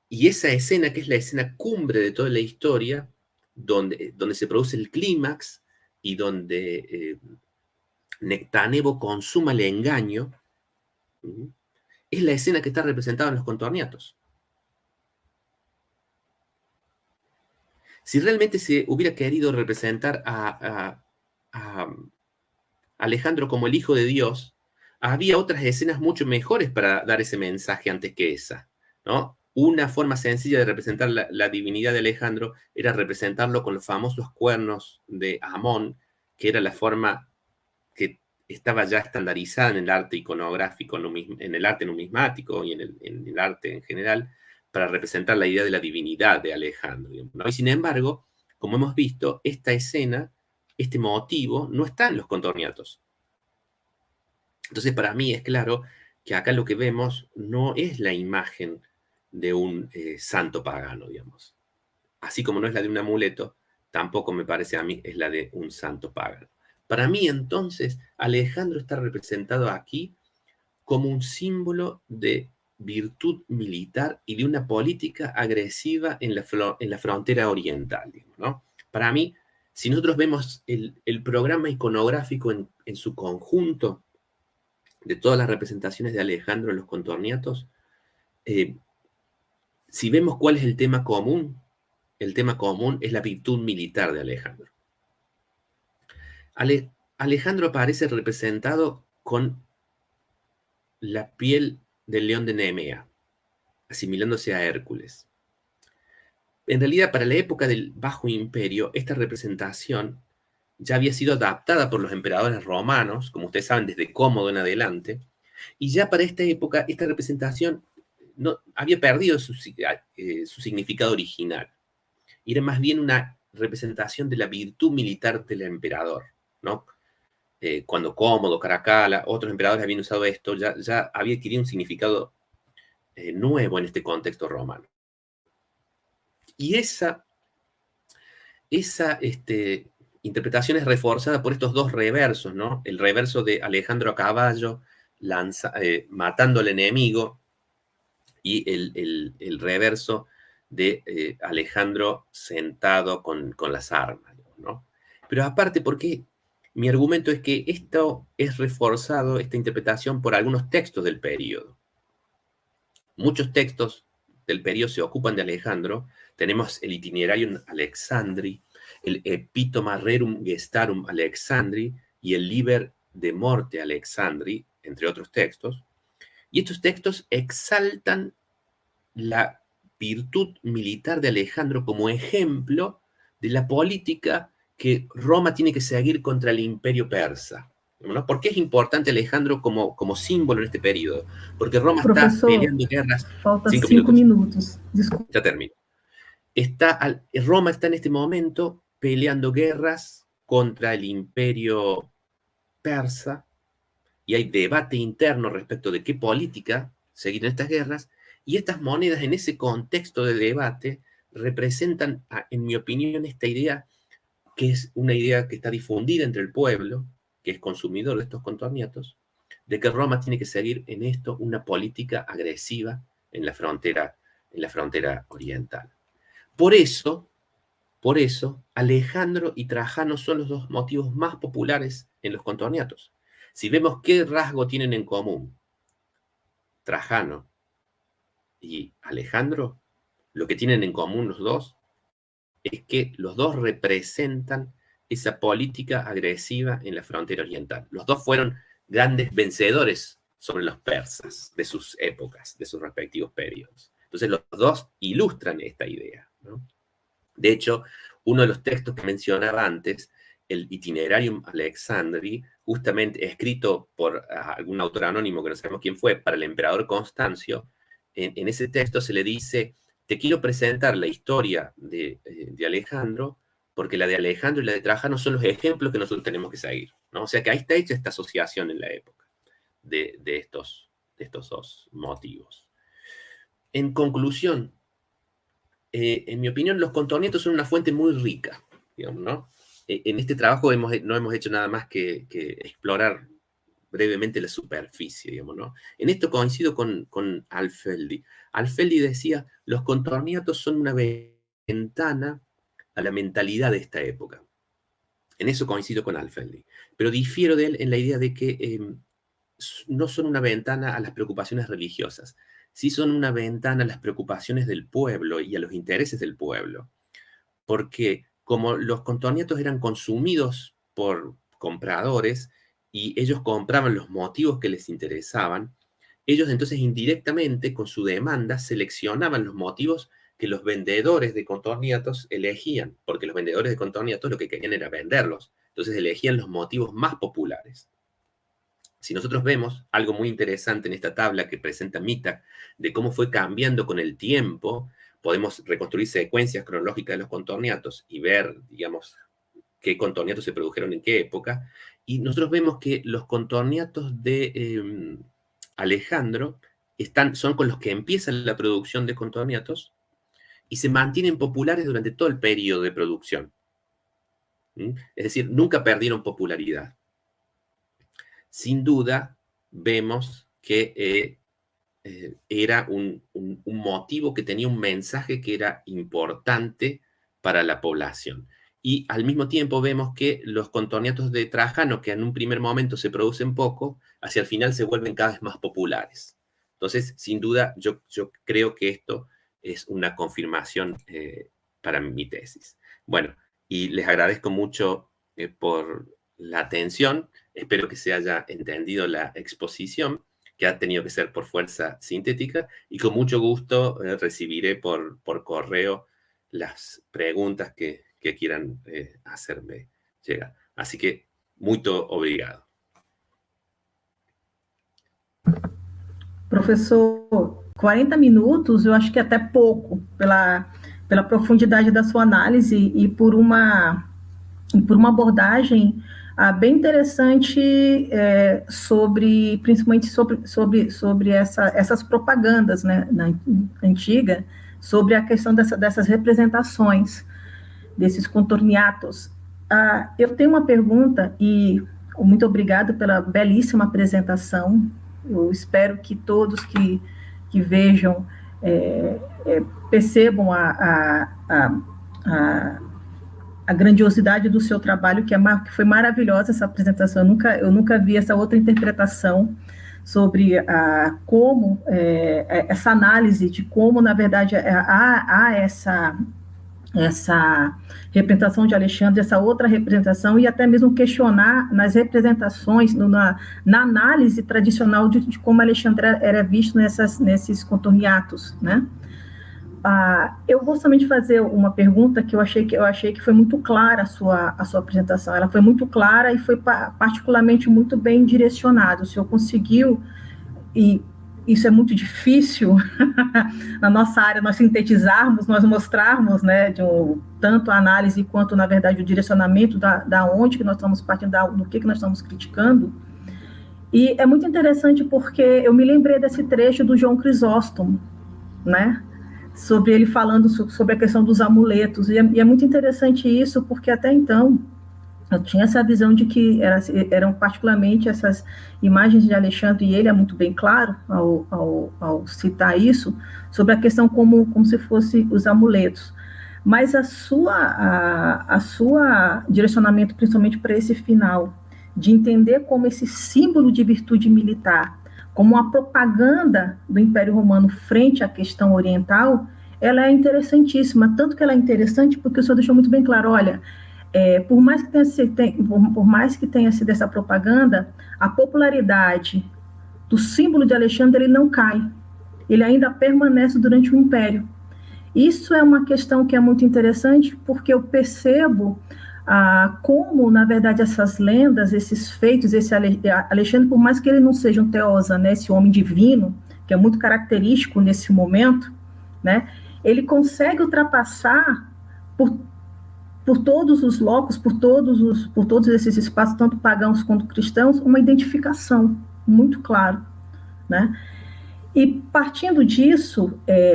Y esa escena, que es la escena cumbre de toda la historia, donde se produce el clímax y donde Nectanebo consuma el engaño, es la escena que está representada en los contorniatos. Si realmente se hubiera querido representar a Alejandro como el Hijo de Dios, había otras escenas mucho mejores para dar ese mensaje antes que esa, ¿no? Una forma sencilla de representar la divinidad de Alejandro era representarlo con los famosos cuernos de Amón, que era la forma que estaba ya estandarizada en el arte iconográfico, en el arte numismático y en el arte en general, para representar la idea de la divinidad de Alejandro, ¿no? Y sin embargo, como hemos visto, esta escena, este motivo, no está en los contorniatos. Entonces, para mí es claro que acá lo que vemos no es la imagen de un santo pagano, digamos. Así como no es la de un amuleto, tampoco me parece a mí es la de un santo pagano. Para mí, entonces, Alejandro está representado aquí como un símbolo de virtud militar y de una política agresiva en la frontera oriental, ¿no? Para mí, si nosotros vemos el programa iconográfico en su conjunto, de todas las representaciones de Alejandro en los contorniatos, si vemos cuál es el tema común es la virtud militar de Alejandro. Alejandro aparece representado con la piel del león de Nemea, asimilándose a Hércules. En realidad, para la época del Bajo Imperio, esta representación ya había sido adaptada por los emperadores romanos, como ustedes saben, desde Cómodo en adelante, y ya para esta época, esta representación no, había perdido su significado original. Y era más bien una representación de la virtud militar del emperador, ¿no? Cuando Cómodo, Caracalla, otros emperadores habían usado esto, ya había adquirido un significado nuevo en este contexto romano. Y esa interpretación es reforzada por estos dos reversos, ¿no? El reverso de Alejandro a caballo, matando al enemigo, y el reverso de Alejandro sentado con las armas, ¿no? Pero aparte, porque mi argumento es que esto es reforzado, esta interpretación, por algunos textos del periodo. Muchos textos del periodo se ocupan de Alejandro. Tenemos el Itinerarium Alexandri, el Epitoma Rerum Gestarum Alexandri y el Liber de Morte Alexandri, entre otros textos. Y estos textos exaltan la virtud militar de Alejandro como ejemplo de la política que Roma tiene que seguir contra el imperio persa, ¿no? ¿Por qué es importante Alejandro como símbolo en este periodo? Porque Roma está peleando guerras... Falta 5 minutos. Disculpe. Ya termino. Roma está en este momento peleando guerras contra el imperio persa, y hay debate interno respecto de qué política seguir en estas guerras, y estas monedas en ese contexto de debate representan, en mi opinión, esta idea, que es una idea que está difundida entre el pueblo, que es consumidor de estos contorniatos, de que Roma tiene que seguir en esto una política agresiva en la frontera oriental. Por eso Por eso, Alejandro y Trajano son los dos motivos más populares en los contorniatos. Si vemos qué rasgo tienen en común Trajano y Alejandro, lo que tienen en común los dos es que los dos representan esa política agresiva en la frontera oriental. Los dos fueron grandes vencedores sobre los persas de sus épocas, de sus respectivos periodos. Entonces los dos ilustran esta idea, ¿no? De hecho, uno de los textos que mencionaba antes, el Itinerarium Alexandri, justamente escrito por algún autor anónimo que no sabemos quién fue, para el emperador Constancio, en ese texto se le dice: te quiero presentar la historia de Alejandro, porque la de Alejandro y la de Trajano son los ejemplos que nosotros tenemos que seguir, ¿no? O sea que ahí está hecha esta asociación en la época de estos dos motivos. En conclusión, en mi opinión, los contornietos son una fuente muy rica, digamos, ¿no? En este trabajo no hemos hecho nada más que explorar brevemente la superficie, digamos, ¿no? En esto coincido con Alfeldi. Alfeldi decía: los contorniatos son una ventana a la mentalidad de esta época. En eso coincido con Alfeldi. Pero difiero de él en la idea de que no son una ventana a las preocupaciones religiosas, sí son una ventana a las preocupaciones del pueblo y a los intereses del pueblo. Porque como los contorniatos eran consumidos por compradores y ellos compraban los motivos que les interesaban, ellos entonces indirectamente con su demanda seleccionaban los motivos que los vendedores de contorniatos elegían, porque los vendedores de contorniatos lo que querían era venderlos, entonces elegían los motivos más populares. Si nosotros vemos algo muy interesante en esta tabla que presenta Mita, de cómo fue cambiando con el tiempo, podemos reconstruir secuencias cronológicas de los contorniatos y ver, digamos, qué contorniatos se produjeron en qué época, y nosotros vemos que los contorniatos de Alejandro son con los que empieza la producción de contorniatos y se mantienen populares durante todo el periodo de producción. Es decir, nunca perdieron popularidad. Sin duda, vemos que era un motivo que tenía un mensaje que era importante para la población. Y al mismo tiempo vemos que los contorniatos de Trajano, que en un primer momento se producen poco, hacia el final se vuelven cada vez más populares. Entonces, sin duda, yo creo que esto es una confirmación para mi tesis. Bueno, y les agradezco mucho por la atención. Espero que se haya entendido la exposición, que ha tenido que ser por fuerza sintética, y con mucho gusto recibiré por correo las preguntas que quieran hacerme llegar. Así que, muito obrigado. Professor, 40 minutos eu acho que é até pouco, pela profundidade da sua análise e por uma abordagem bem interessante principalmente sobre essas propagandas, né, na antiga, sobre a questão dessas representações, desses contorniatos. Eu tenho uma pergunta, e muito obrigado pela belíssima apresentação. Eu espero que todos que vejam percebam a grandiosidade do seu trabalho, que foi maravilhosa essa apresentação. Eu nunca vi essa outra interpretação sobre como essa análise de como, na verdade, há essa representação de Alexandre, essa outra representação, e até mesmo questionar nas representações, na análise tradicional de como Alexandre era visto nesses contorniatos, né? Eu vou somente fazer uma pergunta que eu achei que foi muito clara a sua apresentação. Ela foi muito clara e foi particularmente muito bem direcionada. O senhor conseguiu, e isso é muito difícil na nossa área, nós sintetizarmos, nós mostrarmos, né, tanto a análise quanto, na verdade, o direcionamento da onde que nós estamos partindo, do que nós estamos criticando. E é muito interessante porque eu me lembrei desse trecho do João Crisóstomo, né, sobre ele falando sobre a questão dos amuletos, e é muito interessante isso, porque até então eu tinha essa visão de que eram particularmente essas imagens de Alexandre, e ele é muito bem claro ao citar isso, sobre a questão como se fosse os amuletos. mas a sua direcionamento, principalmente para esse final, de entender como esse símbolo de virtude militar, como uma propaganda do Império Romano frente à questão oriental, ela é interessantíssima, tanto que ela é interessante porque o senhor deixou muito bem claro, olha, por mais que tenha sido essa propaganda, a popularidade do símbolo de Alexandre ele não cai, ele ainda permanece durante o Império. Isso é uma questão que é muito interessante, porque eu percebo como, na verdade, essas lendas, esses feitos, esse Alexandre, por mais que ele não seja um teosa, né, esse homem divino, que é muito característico nesse momento, né, ele consegue ultrapassar por todos os locos, por todos esses espaços, tanto pagãos quanto cristãos, uma identificação muito clara, né? E partindo disso,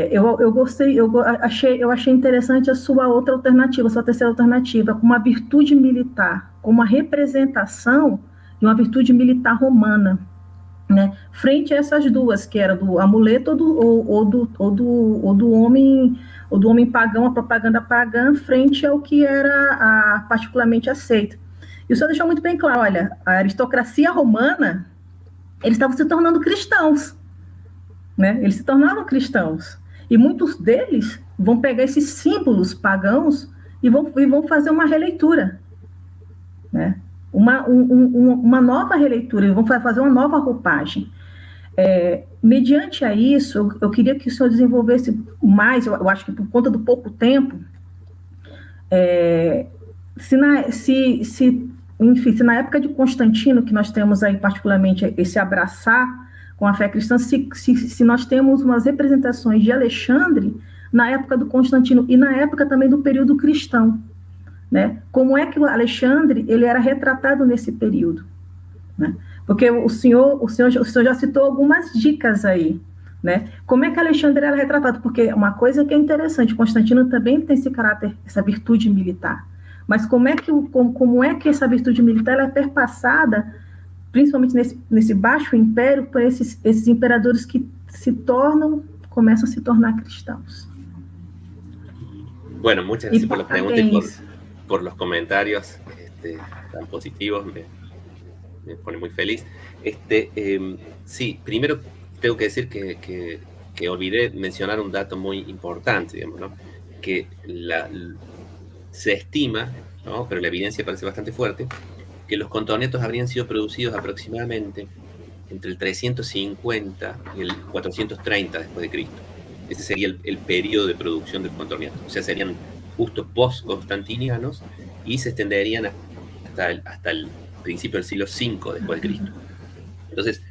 eu achei interessante a sua outra alternativa, a sua terceira alternativa, como uma virtude militar, como uma representação de uma virtude militar romana, né? Frente a essas duas, que era do amuleto ou do homem pagão, a propaganda pagã, frente ao que era particularmente aceito. E o senhor deixou muito bem claro, olha, a aristocracia romana, eles estavam se tornando cristãos, né? Eles se tornaram cristãos. E muitos deles vão pegar esses símbolos pagãos e vão fazer uma releitura, né? Uma nova releitura, eles vão fazer uma nova roupagem. Mediante a isso, eu queria que o senhor desenvolvesse mais, eu acho que por conta do pouco tempo, se na época de Constantino, que nós temos aí particularmente esse abraçar com a fé cristã, se nós temos umas representações de Alexandre na época do Constantino e na época também do período cristão, né? Como é que o Alexandre ele era retratado nesse período, né? Porque o senhor já citou algumas dicas aí, né? Como é que Alexandre era retratado? Porque uma coisa que é interessante, Constantino também tem esse caráter, essa virtude militar, mas como é que essa virtude militar ela é perpassada, principalmente nesse baixo império, por esses imperadores que começam a se tornar cristãos? Bueno, muchas gracias por la pregunta y por los comentarios tan positivos, me pone muy feliz. Sí, primero tengo que decir que olvidé mencionar un dato muy importante, digamos, ¿no? Que se estima, ¿no? Pero la evidencia parece bastante fuerte, que los contornetos habrían sido producidos aproximadamente entre el 350 y el 430 después de Cristo. Ese sería el periodo de producción del contorneto. O sea, serían justo post-constantinianos y se extenderían hasta el principio del siglo V después de Cristo. Entonces,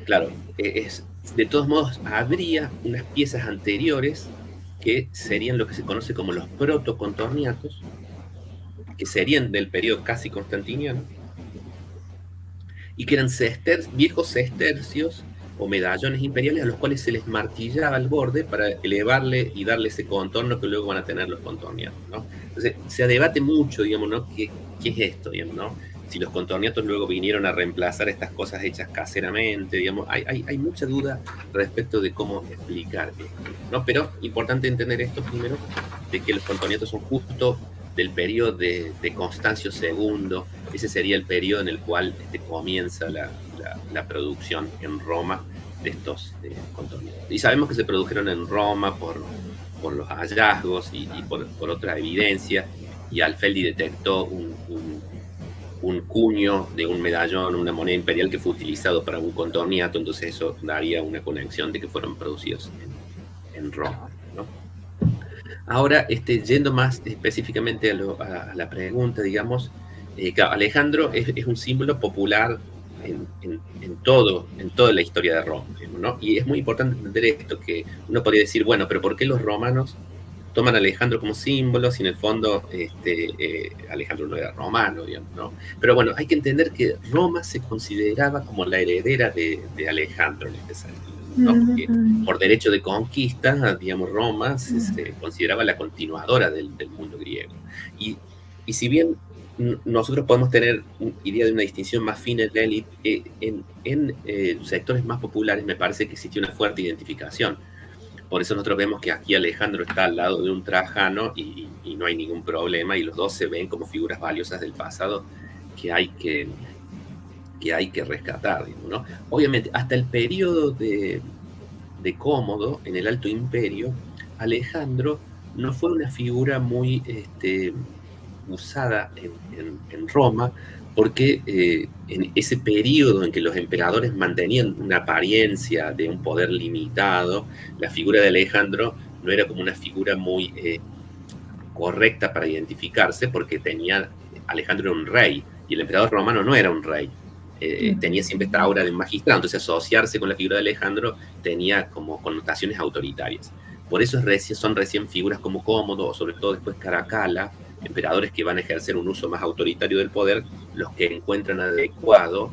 claro, de todos modos, habría unas piezas anteriores que serían lo que se conoce como los protocontorniatos, que serían del periodo casi constantiniano, y que eran viejos sestercios o medallones imperiales a los cuales se les martillaba el borde para elevarle y darle ese contorno que luego van a tener los contorniatos, ¿no? Entonces, se debate mucho, digamos, ¿no? ¿Qué es esto, digamos, ¿no? Si los contorniatos luego vinieron a reemplazar estas cosas hechas caseramente, digamos, hay mucha duda respecto de cómo explicar esto, ¿no? Pero importante entender esto primero, de que los contorniatos son justo del periodo de Constancio II, ese sería el periodo en el cual comienza la producción en Roma de estos contorniatos. Y sabemos que se produjeron en Roma por los hallazgos y por otra evidencia, y Alfeldi detectó un cuño de un medallón, una moneda imperial que fue utilizado para un contorniato, entonces eso daría una conexión de que fueron producidos en Roma, ¿no? Ahora, yendo más específicamente a la pregunta, digamos, claro, Alejandro es un símbolo popular en toda la historia de Roma, ¿no? Y es muy importante entender esto, que uno podría decir, bueno, pero ¿por qué los romanos toman a Alejandro como símbolo si en el fondo Alejandro no era romano, digamos, ¿no? Pero bueno, hay que entender que Roma se consideraba como la heredera de Alejandro en este sentido, ¿no? Porque por derecho de conquista, digamos, Roma se consideraba la continuadora del mundo griego. Y si bien nosotros podemos tener idea de una distinción más fina en la élite, en sectores más populares me parece que existe una fuerte identificación. por eso nosotros vemos que aquí Alejandro está al lado de un Trajano y no hay ningún problema, y los dos se ven como figuras valiosas del pasado que hay que rescatar, ¿no? Obviamente, hasta el periodo de Cómodo, en el Alto Imperio, Alejandro no fue una figura muy usada en Roma, porque en ese periodo en que los emperadores mantenían una apariencia de un poder limitado, la figura de Alejandro no era como una figura muy correcta para identificarse, porque Alejandro era un rey, y el emperador romano no era un rey. Tenía siempre esta aura de un magistrado, entonces asociarse con la figura de Alejandro tenía como connotaciones autoritarias. Por eso son recién figuras como Cómodo, o sobre todo después Caracalla, emperadores que van a ejercer un uso más autoritario del poder, los que encuentran adecuado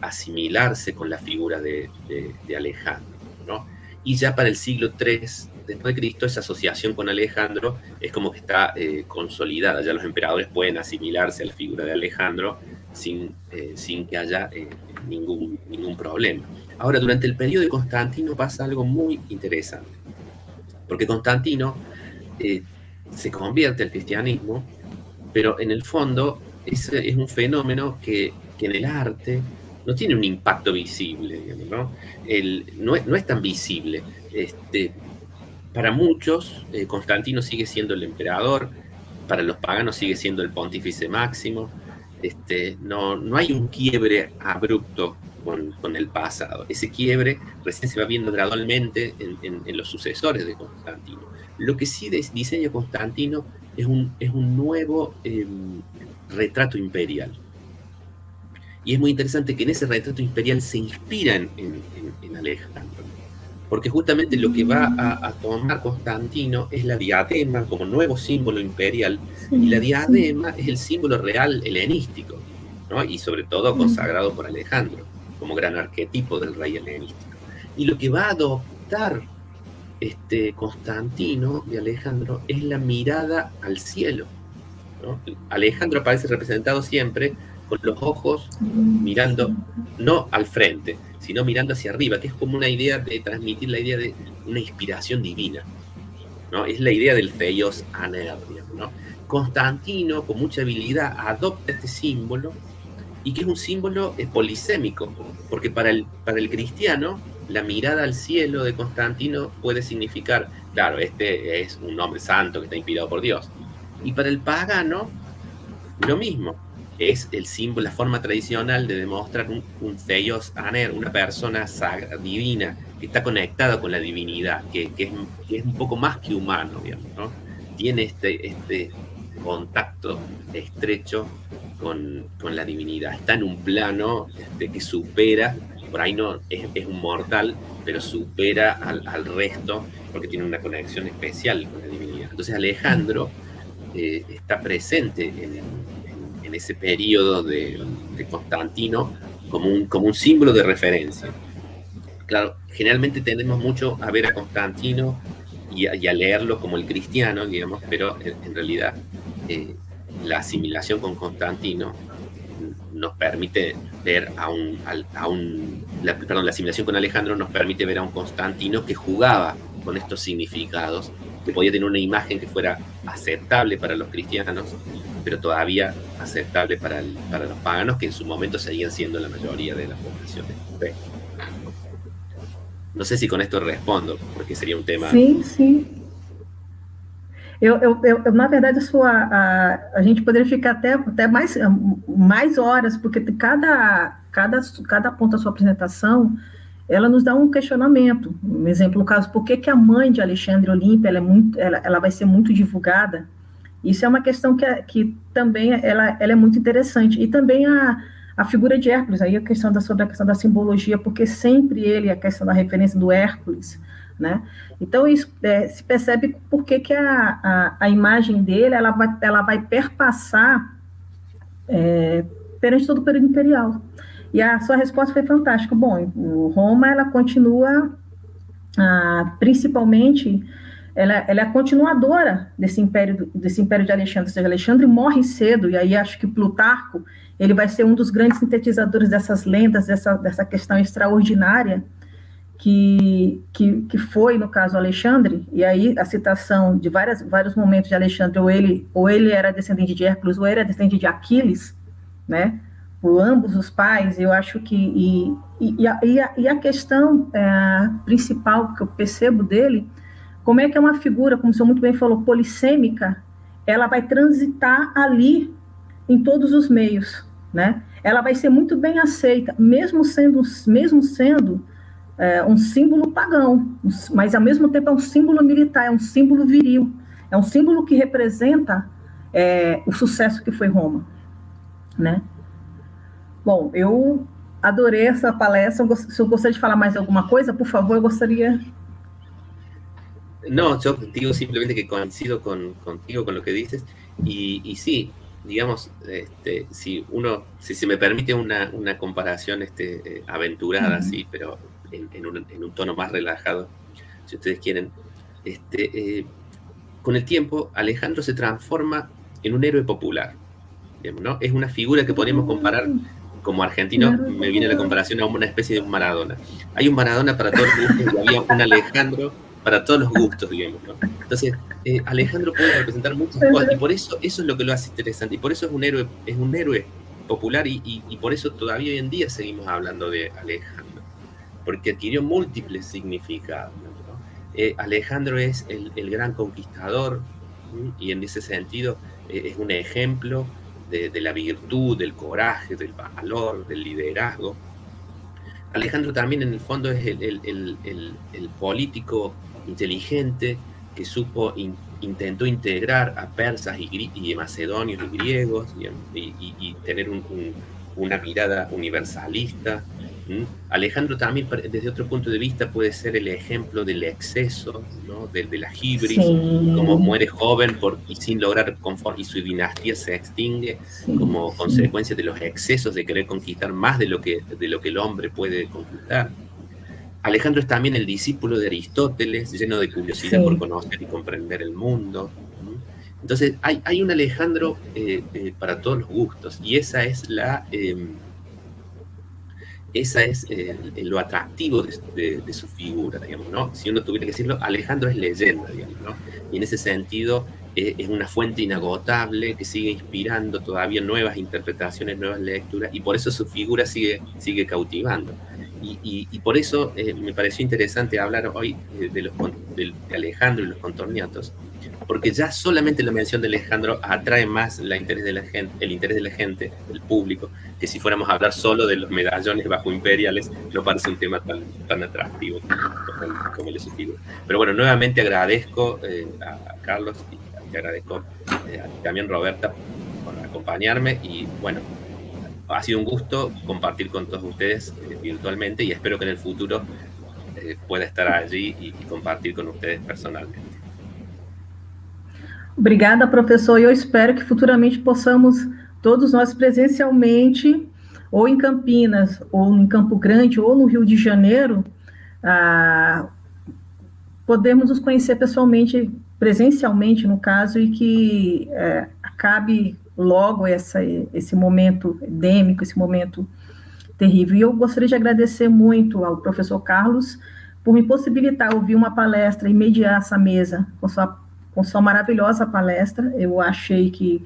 asimilarse con la figura de Alejandro, ¿no? Y ya para el siglo III después de Cristo, esa asociación con Alejandro es como que está consolidada. Ya los emperadores pueden asimilarse a la figura de Alejandro sin que haya ningún problema. Ahora, durante el periodo de Constantino pasa algo muy interesante, porque Constantino se convierte al cristianismo, pero en el fondo es un fenómeno que en el arte no tiene un impacto visible, digamos, ¿no? No es tan visible. Para muchos, Constantino sigue siendo el emperador, para los paganos sigue siendo el pontífice máximo. No hay un quiebre abrupto con el pasado. Ese quiebre recién se va viendo gradualmente en los sucesores de Constantino. Lo que sí diseña Constantino es un nuevo retrato imperial. Y es muy interesante que en ese retrato imperial se inspira en Alejandro, porque justamente lo que va a tomar Constantino es la diadema como nuevo símbolo imperial, y la diadema es el símbolo real helenístico, ¿no? Y sobre todo consagrado por Alejandro, como gran arquetipo del rey helenístico. Y lo que va a adoptar Constantino de Alejandro es la mirada al cielo, ¿no? Alejandro aparece representado siempre con los ojos mirando no al frente, sino mirando hacia arriba, que es como una idea de transmitir la idea de una inspiración divina, ¿no? Es la idea del Theos Aner, ¿no? Constantino, con mucha habilidad, adopta este símbolo, y que es un símbolo polisémico, porque para el cristiano, la mirada al cielo de Constantino puede significar, claro, este es un hombre santo que está inspirado por Dios. Y para el pagano, lo mismo. Es el símbolo, la forma tradicional de demostrar un Theos Aner, una persona divina, que está conectada con la divinidad, que es un poco más que humano, digamos, ¿no? Tiene este contacto estrecho con la divinidad. Está en un plano que supera, por ahí no es un mortal, pero supera al resto, porque tiene una conexión especial con la divinidad. Entonces Alejandro está presente en ese periodo de Constantino como un símbolo de referencia. Claro, generalmente tendemos mucho a ver a Constantino y a leerlo como el cristiano, digamos, pero en realidad la asimilación con Constantino nos permite ver la asimilación con Alejandro nos permite ver a un Constantino que jugaba con estos significados, que podía tener una imagen que fuera aceptable para los cristianos, pero todavía aceptable para los paganos, que en su momento seguían siendo la mayoría de la población. Não sei se com isso respondo, porque seria um tema... Sim. Eu na verdade, a gente poderia ficar até mais horas, porque cada ponto da sua apresentação, ela nos dá um questionamento. Um exemplo, no caso, por que a mãe de Alexandre Olímpia ela vai ser muito divulgada? Isso é uma questão que também ela é muito interessante. E também a figura de Hércules, aí sobre a questão da simbologia, porque sempre a questão da referência do Hércules, né? Então, isso se percebe por que a imagem dele ela vai perpassar perante todo o período imperial. E a sua resposta foi fantástica. Bom, Roma, ela continua, principalmente, ela é a continuadora desse império de Alexandre. Ou seja, Alexandre morre cedo, e aí acho que Plutarco ele vai ser um dos grandes sintetizadores dessas lendas, dessa questão extraordinária que foi, no caso, Alexandre, e aí a citação de vários momentos de Alexandre, ou ele era descendente de Hércules, ou era descendente de Aquiles, né? Por ambos os pais, eu acho que... E a questão principal que eu percebo dele, como é que é uma figura, como o senhor muito bem falou, polissêmica, ela vai transitar ali em todos os meios, né? Ela vai ser muito bem aceita, mesmo sendo um símbolo pagão, mas ao mesmo tempo é um símbolo militar, é um símbolo viril, é um símbolo que representa o sucesso que foi Roma, né? Bom, eu adorei essa palestra. Se eu gostaria de falar mais alguma coisa, por favor, eu gostaria... No, yo digo simplemente que coincido contigo, con lo que dices, y sí, digamos, si se me permite una comparación aventurada, sí, pero en un tono más relajado, si ustedes quieren, con el tiempo Alejandro se transforma en un héroe popular, digamos, ¿no? Es una figura que podemos comparar, como argentino, me viene la comparación a una especie de un Maradona. Hay un Maradona para todos los gustos y había un Alejandro para todos los gustos, digamos, ¿no? Entonces, Alejandro puede representar muchas cosas, y por eso es lo que lo hace interesante, y por eso es un héroe popular, y por eso todavía hoy en día seguimos hablando de Alejandro, porque adquirió múltiples significados, ¿no? Alejandro es el gran conquistador, y en ese sentido es un ejemplo de la virtud, del coraje, del valor, del liderazgo. Alejandro también en el fondo es el político inteligente que intentó integrar a persas y macedonios y griegos y tener una mirada universalista. Alejandro también, desde otro punto de vista, puede ser el ejemplo del exceso, ¿no? de la hibris, sí. Como muere joven y sin lograr confort, y su dinastía se extingue, sí, como consecuencia de los excesos de querer conquistar más de lo que el hombre puede conquistar. Alejandro es también el discípulo de Aristóteles, lleno de curiosidad, sí, por conocer y comprender el mundo. Entonces hay un Alejandro para todos los gustos, y esa es lo atractivo de su figura, digamos, ¿no? Si uno tuviera que decirlo, Alejandro es leyenda, digamos, ¿no? Y en ese sentido es una fuente inagotable que sigue inspirando todavía nuevas interpretaciones, nuevas lecturas, y por eso su figura sigue cautivando. Y por eso me pareció interesante hablar hoy de Alejandro y los contorniatos, porque ya solamente la mención de Alejandro atrae más el interés de la gente, del público, que si fuéramos a hablar solo de los medallones bajo imperiales, no parece un tema tan atractivo como el de su figura. Pero bueno, nuevamente agradezco a Carlos y te agradezco también, Roberta, por acompañarme, y bueno, ha sido un gusto compartir con todos ustedes virtualmente, y espero que en el futuro pueda estar allí y compartir con ustedes personalmente. Obrigada, professor. Eu espero que futuramente possamos, todos nós presencialmente, ou em Campinas, ou em Campo Grande, ou no Rio de Janeiro, podemos nos conhecer pessoalmente, presencialmente, no caso, e que acabe logo esse momento endêmico, esse momento terrível. E eu gostaria de agradecer muito ao professor Carlos por me possibilitar ouvir uma palestra e mediar essa mesa com sua maravilhosa palestra. Eu achei que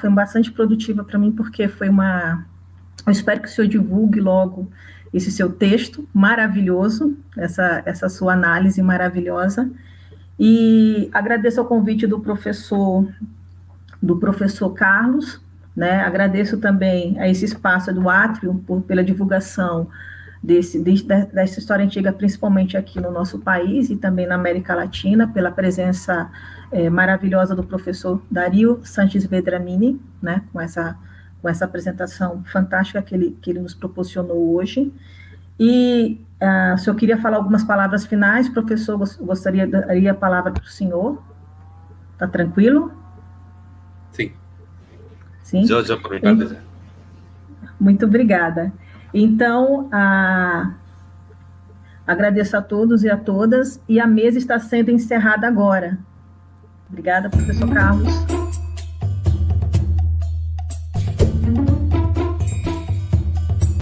foi bastante produtiva para mim, porque foi eu espero que o senhor divulgue logo esse seu texto maravilhoso, essa sua análise maravilhosa. E agradeço o convite do professor Carlos, né? Agradeço também a esse espaço do Átrio pela divulgação dessa história antiga, principalmente aqui no nosso país e também na América Latina, pela presença maravilhosa do professor Dario Sanches Vedramini, né? Com essa apresentação fantástica que ele nos proporcionou hoje. E se eu queria falar algumas palavras finais, professor, daria a palavra para o senhor. Está tranquilo? Sim. Sim? Eu por minha parte. Muito obrigada. Então, agradeço a todos e a todas, e a mesa está sendo encerrada agora. Obrigada, professor Carlos.